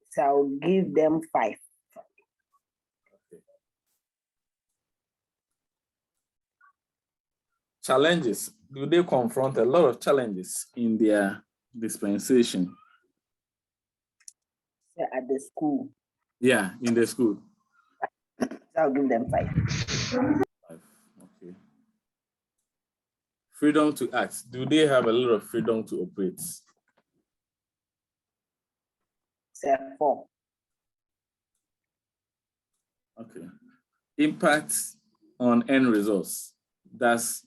So I'll give them 5. Okay. Challenges. Do they confront a lot of challenges in their dispensation? At the school. Yeah, in the school. So I'll give them 5. 5. Okay. Freedom to act. Do they have a lot of freedom to operate? Sir, 4. Okay. Impact on end results. Does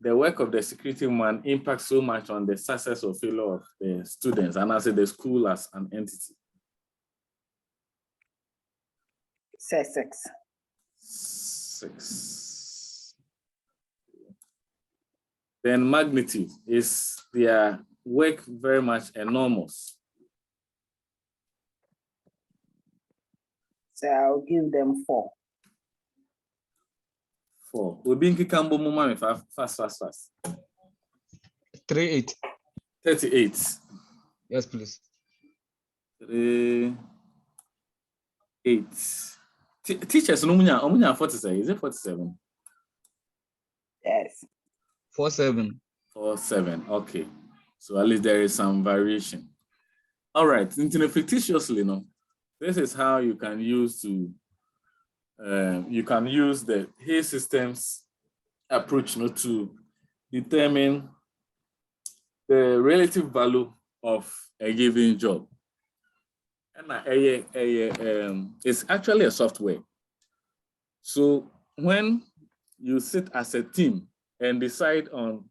the work of the security man impact so much on the success or failure of the students and also the school as an entity? Sir, 6. 6. Then magnitude. Is their work very much enormous? So I'll give them 4. 4. Obinki Kambo Mumami fast. 38. 38. Yes, please. 38. Teachers, no 47. Is it 47? Yes. 47. 47. Okay. So at least there is some variation. All right. Fictitiously, no. This is how you can use to the Hay systems approach to determine the relative value of a given job. And it's actually a software. So when you sit as a team and decide on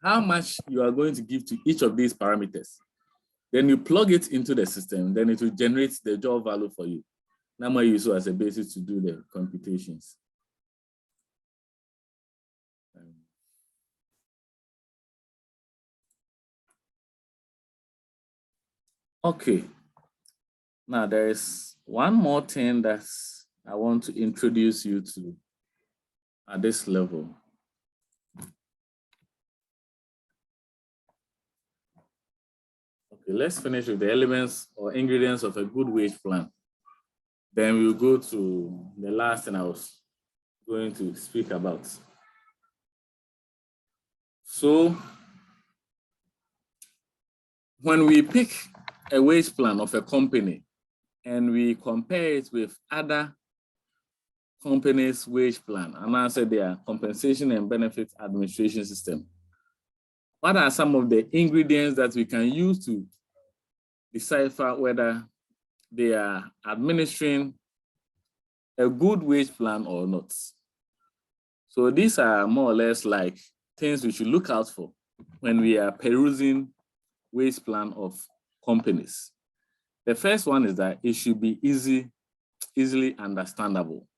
how much you are going to give to each of these parameters, then you plug it into the system, then it will generate the job value for you. Now I use it as a basis to do the computations. Okay. Now there is one more thing that I want to introduce you to at this level. Okay, let's finish with the elements or ingredients of a good wage plan. Then we'll go to the last thing I was going to speak about. So when we pick a wage plan of a company and we compare it with other companies' wage plan, and I said their compensation and benefit administration system, what are some of the ingredients that we can use to decipher whether they are administering a good wage plan or not? So these are more or less like things we should look out for when we are perusing wage plan of companies. The first one is that it should be easily understandable.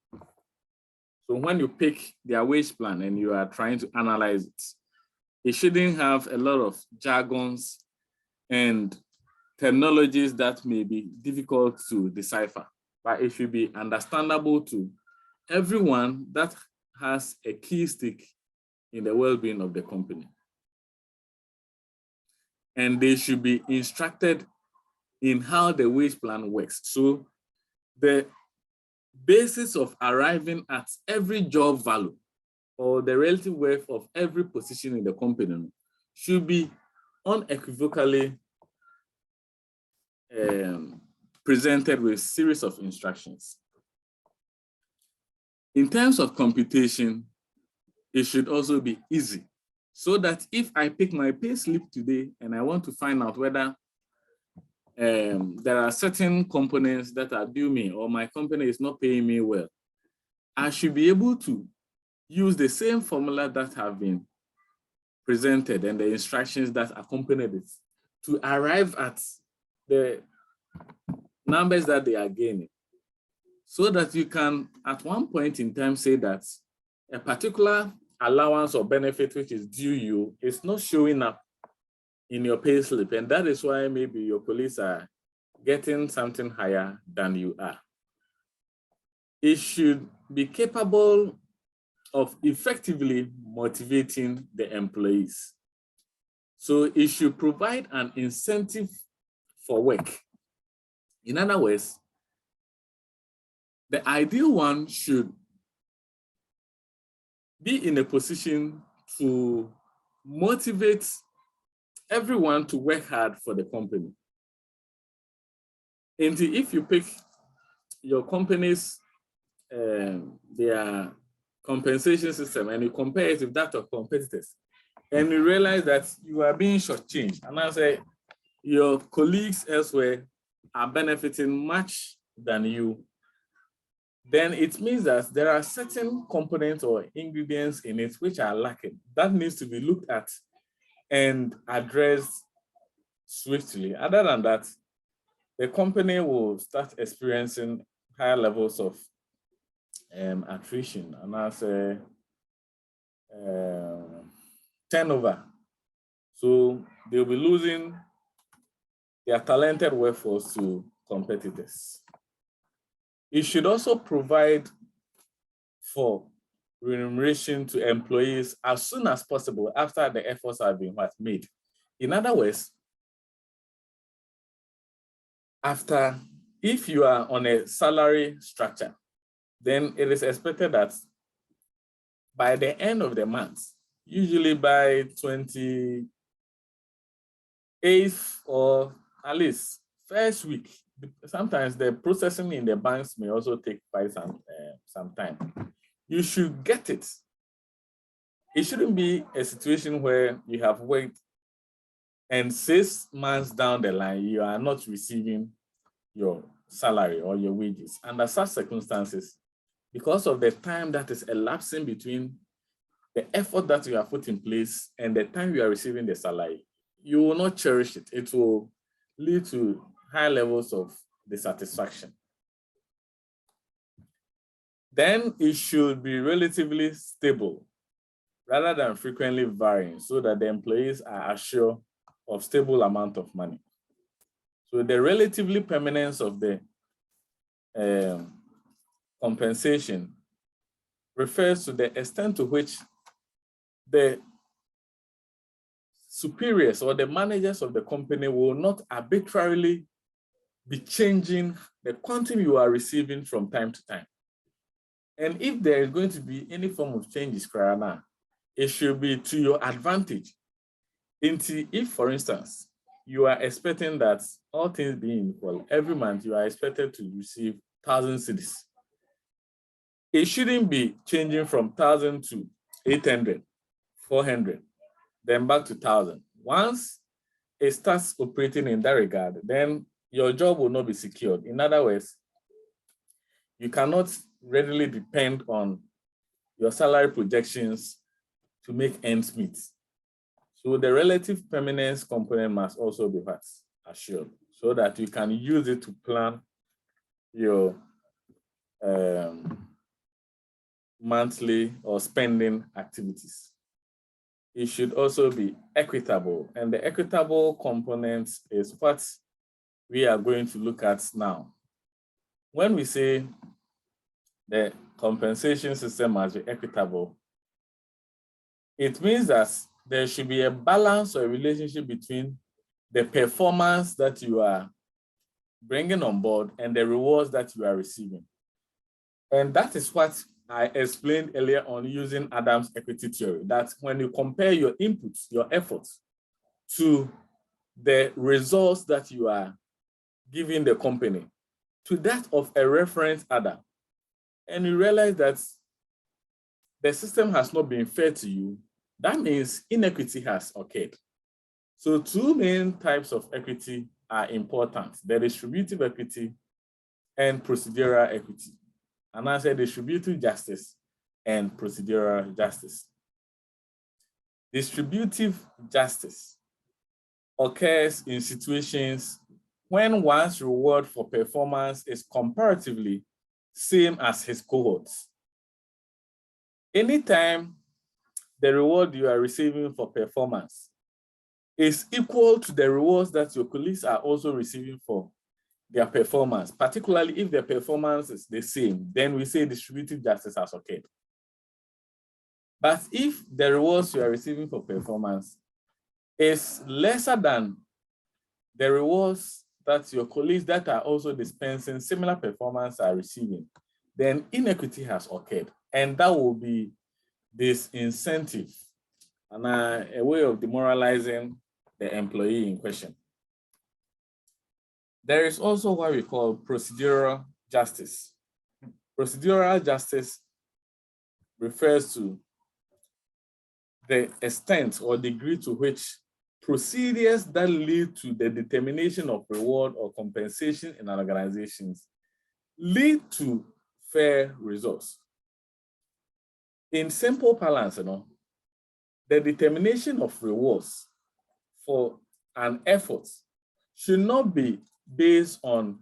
So when you pick their wage plan and you are trying to analyze it, it shouldn't have a lot of jargons and terminologies that may be difficult to decipher, but it should be understandable to everyone that has a key stake in the well-being of the company. And they should be instructed in how the wage plan works. So the basis of arriving at every job value or the relative worth of every position in the company should be unequivocally presented with a series of instructions. In terms of computation, it should also be easy, so that if I pick my pay slip today and I want to find out whether there are certain components that are due me or my company is not paying me well, I should be able to use the same formula that have been presented and the instructions that accompanied it to arrive at the numbers that they are gaining, so that you can at one point in time say that a particular allowance or benefit which is due you is not showing up in your pay slip, and that is why maybe your colleagues are getting something higher than you are. It should be capable of effectively motivating the employees. So it should provide an incentive for work. In other words, the ideal one should be in a position to motivate everyone to work hard for the company. And if you pick your company's their compensation system and you compare it with that of competitors, and you realize that you are being shortchanged, and I say your colleagues elsewhere are benefiting much than you, then it means that there are certain components or ingredients in it which are lacking. That needs to be looked at and addressed swiftly. Other than that, the company will start experiencing higher levels of attrition, and as a turnover. So they'll be losing their talented workforce to competitors. It should also provide for remuneration to employees as soon as possible after the efforts have been made. In other words, if you are on a salary structure, then it is expected that by the end of the month, usually by 28th or at least first week, sometimes the processing in the banks may also take quite some time. You should get it. It shouldn't be a situation where you have worked and 6 months down the line, you are not receiving your salary or your wages. Under such circumstances, because of the time that is elapsing between the effort that you have put in place and the time you are receiving the salary, you will not cherish it. It will lead to high levels of dissatisfaction. Then it should be relatively stable rather than frequently varying, so that the employees are assured of stable amount of money. So the relatively permanence of the compensation refers to the extent to which the superiors or the managers of the company will not arbitrarily be changing the quantum you are receiving from time to time. And if there is going to be any form of changes, it should be to your advantage. If, for instance, you are expecting that, all things being equal, every month you are expected to receive 1,000 cedis, it shouldn't be changing from 1,000 to 800, 400, then back to 1,000. Once it starts operating in that regard, then your job will not be secured. In other words, you cannot readily depend on your salary projections to make ends meet. So the relative permanence component must also be assured, so that you can use it to plan your monthly or spending activities. It should also be equitable, and the equitable component is what we are going to look at now. When we say the compensation system must be equitable. It means that there should be a balance or a relationship between the performance that you are bringing on board and the rewards that you are receiving. And that is what I explained earlier on using Adams' equity theory, that when you compare your inputs, your efforts to the results that you are giving the company, to that of a reference Adam, and you realize that the system has not been fair to you, that means inequity has occurred. So two main types of equity are important: the distributive equity and procedural equity. And I said distributive justice and procedural justice. Distributive justice occurs in situations when one's reward for performance is comparatively same as his cohorts. Anytime the reward you are receiving for performance is equal to the rewards that your colleagues are also receiving for their performance, particularly if their performance is the same, then we say distributive justice has occurred. But if the rewards you are receiving for performance is lesser than the rewards that your colleagues that are also dispensing similar performance are receiving, then inequity has occurred. And that will be this incentive and a way of demoralizing the employee in question. There is also what we call procedural justice. Procedural justice refers to the extent or degree to which procedures that lead to the determination of reward or compensation in an organization lead to fair results. In simple parlance, the determination of rewards for an effort should not be based on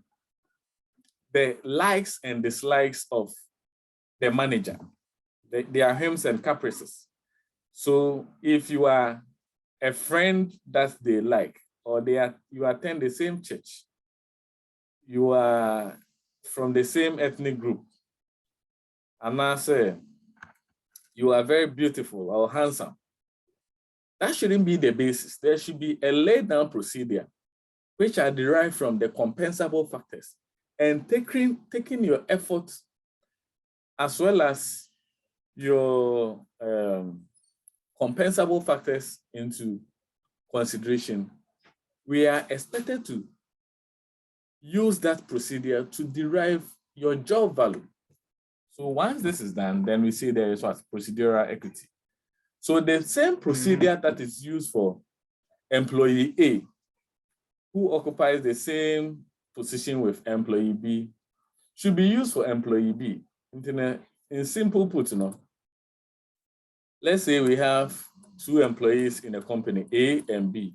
the likes and dislikes of the manager, their whims and caprices. So if you are a friend that they like, or you attend the same church, you are from the same ethnic group, and I say you are very beautiful or handsome, that shouldn't be the basis. There should be a laid down procedure which are derived from the compensable factors, and taking your efforts as well as your compensable factors into consideration. We are expected to use that procedure to derive your job value. So once this is done, then we see there is what? Procedural equity. So the same procedure that is used for employee A, who occupies the same position with employee B, should be used for employee B. In simple put, let's say we have two employees in a company, A and B,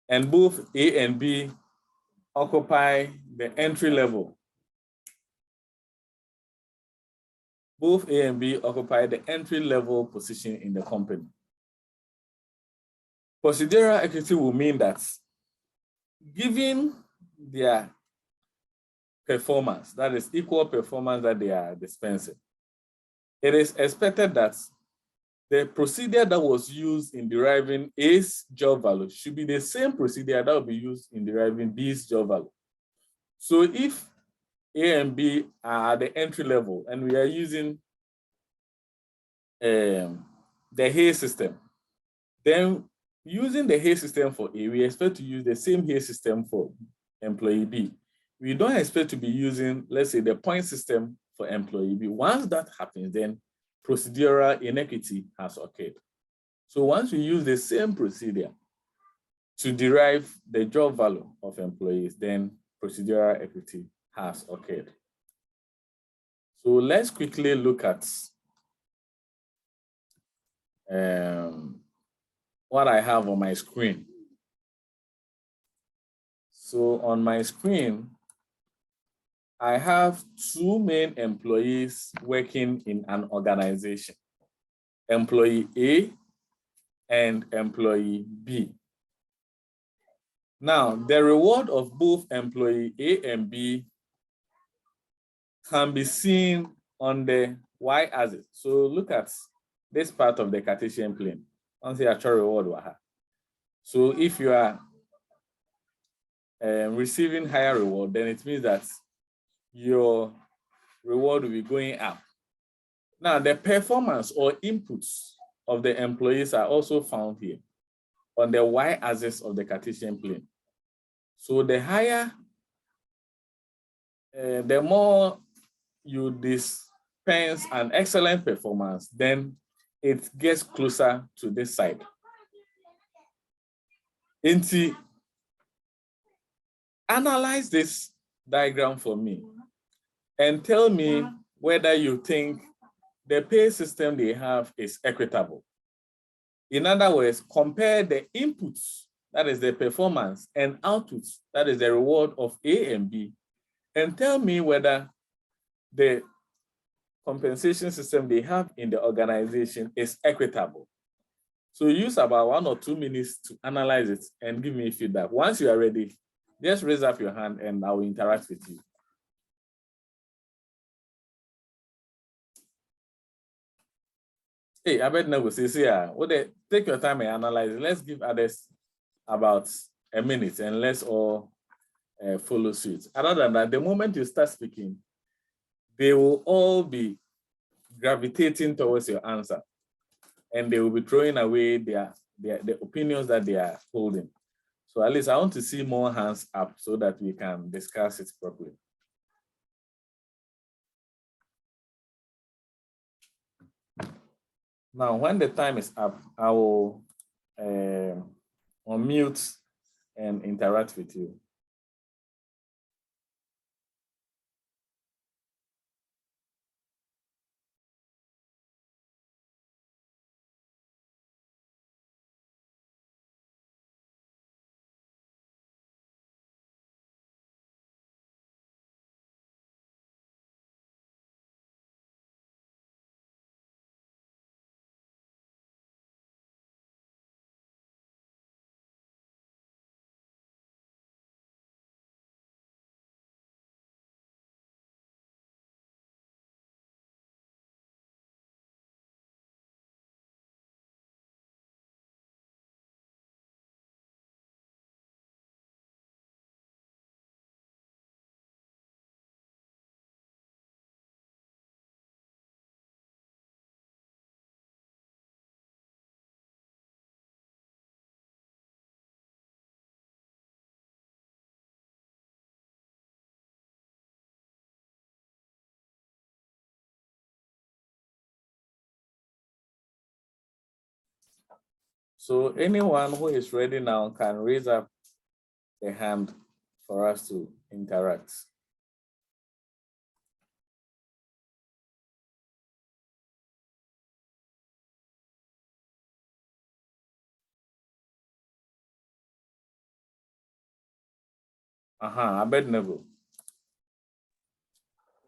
and both A and B occupy the entry level. Both A and B occupy the entry level position in the company. Procedural equity will mean that given their performance, that is equal performance that they are dispensing, it is expected that the procedure that was used in deriving A's job value should be the same procedure that will be used in deriving B's job value. So if A and B are at the entry level and we are using the Hayes system, then using the Hayes system for A, we expect to use the same Hayes system for employee B. We don't expect to be using, let's say, the point system for employee B. Once that happens, then procedural inequity has occurred. So once we use the same procedure to derive the job value of employees, then procedural equity has occurred. So let's quickly look at what I have on my screen. So on my screen, I have two main employees working in an organization, employee A and employee B. Now, the reward of both employee A and B can be seen on the y-axis. So look at this part of the Cartesian plane. Once you actual reward. So if you are receiving higher reward, then it means that your reward will be going up. Now, the performance or inputs of the employees are also found here on the y-axis of the Cartesian plane. So the higher, the more you dispense an excellent performance, then it gets closer to this side. Analyze this diagram for me and tell me whether you think the pay system they have is equitable. In other words, compare the inputs, that is the performance, and outputs, that is the reward of A and B, and tell me whether the compensation system they have in the organization is equitable. So use about 1 or 2 minutes to analyze it and give me feedback. Once you are ready, just raise up your hand and I will interact with you. Hey, I bet no say, take your time and analyze it. Let's give others about a minute and let's all follow suit. Other than that, the moment you start speaking, they will all be gravitating towards your answer and they will be throwing away the opinions that they are holding. So at least I want to see more hands up so that we can discuss it properly. Now, when the time is up, I will unmute and interact with you. So anyone who is ready now can raise up the hand for us to interact. Abednego.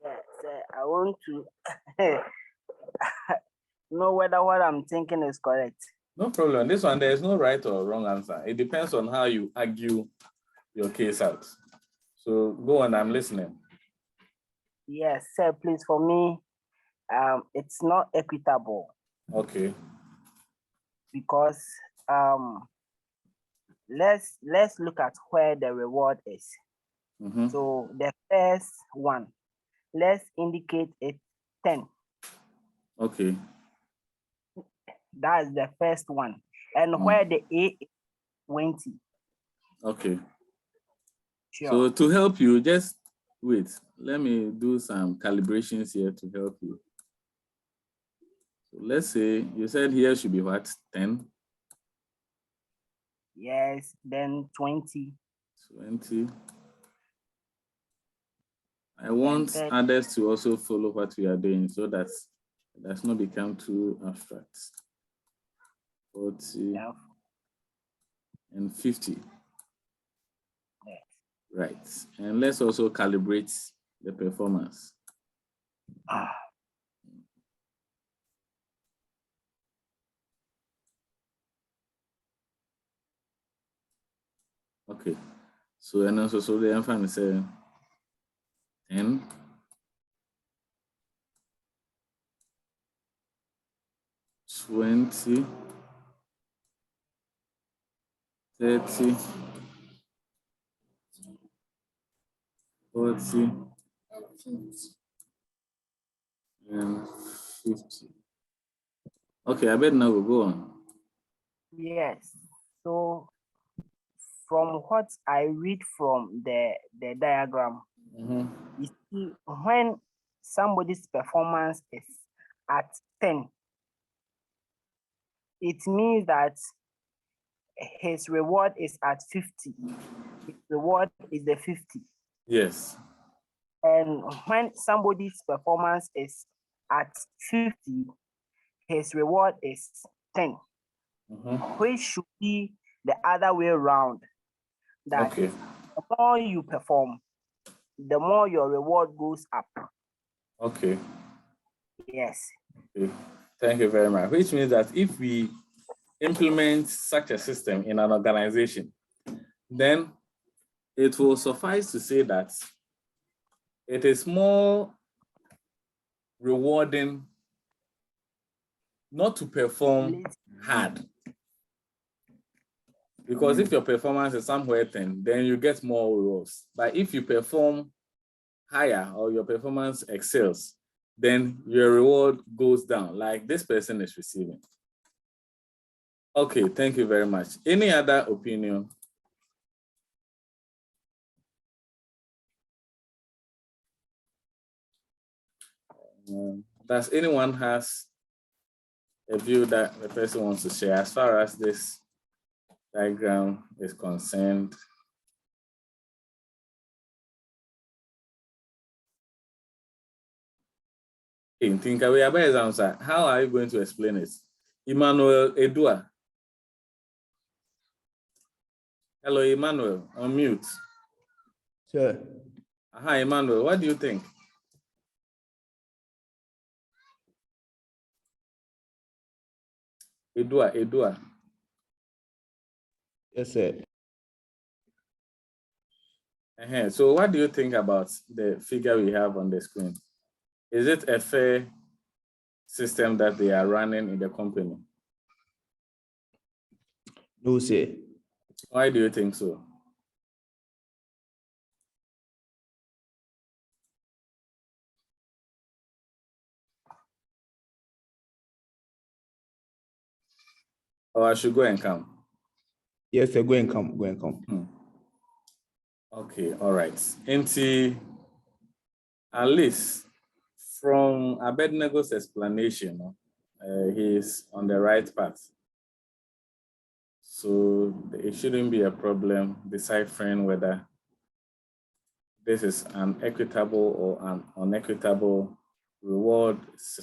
Yes, I want to know whether what I'm thinking is correct. No problem. This one, there is no right or wrong answer. It depends on how you argue your case out. So go on, I'm listening. Yes, sir, please, for me, it's not equitable. Okay. Because let's look at where the reward is. Mm-hmm. So the first one, let's indicate it 10. Okay. That's the first one. And where the A is 20. Okay. Sure. So to help you, just wait. Let me do some calibrations here to help you. So let's say you said here should be what? 10? Yes, then 20. 20. I want others to also follow what we are doing so that it does not become too abstract. 40 and 50. Yes. Right. And let's also calibrate the performance. Okay. So and also so the infant is 10, 20, 30, 40, and 50. Okay, I bet now we'll go on. Yes. So from what I read from the diagram, Mhm. you see when somebody's performance is at 10, it means that his reward is at 50. His reward is the 50. Yes. And when somebody's performance is at 50, his reward is 10, Mhm. which should be the other way around. That Okay. the more you perform, the more your reward goes up. Okay. Yes. Okay. Thank you very much. Which means that if we implement such a system in an organization, then it will suffice to say that it is more rewarding not to perform hard. Because if your performance is somewhere 10, then you get more rewards. But if you perform higher or your performance excels, then your reward goes down, like this person is receiving. Okay, thank you very much. Any other opinion? Does anyone has a view that the person wants to share as far as this diagram is concerned? In Tinkawe answer, how are you going to explain it? Emmanuel Edua. Hello, Emmanuel, on mute. Sure. Hi, Emmanuel, what do you think? Edua. Yes, sir. So what do you think about the figure we have on the screen? Is it a fair system that they are running in the company? No, sir. Why do you think so? Or I should go and come? Yes, sir. Go and come. Go and come. Okay, all right. At least from Abednego's explanation, he's on the right path. So it shouldn't be a problem deciphering whether this is an equitable or an unequitable reward system.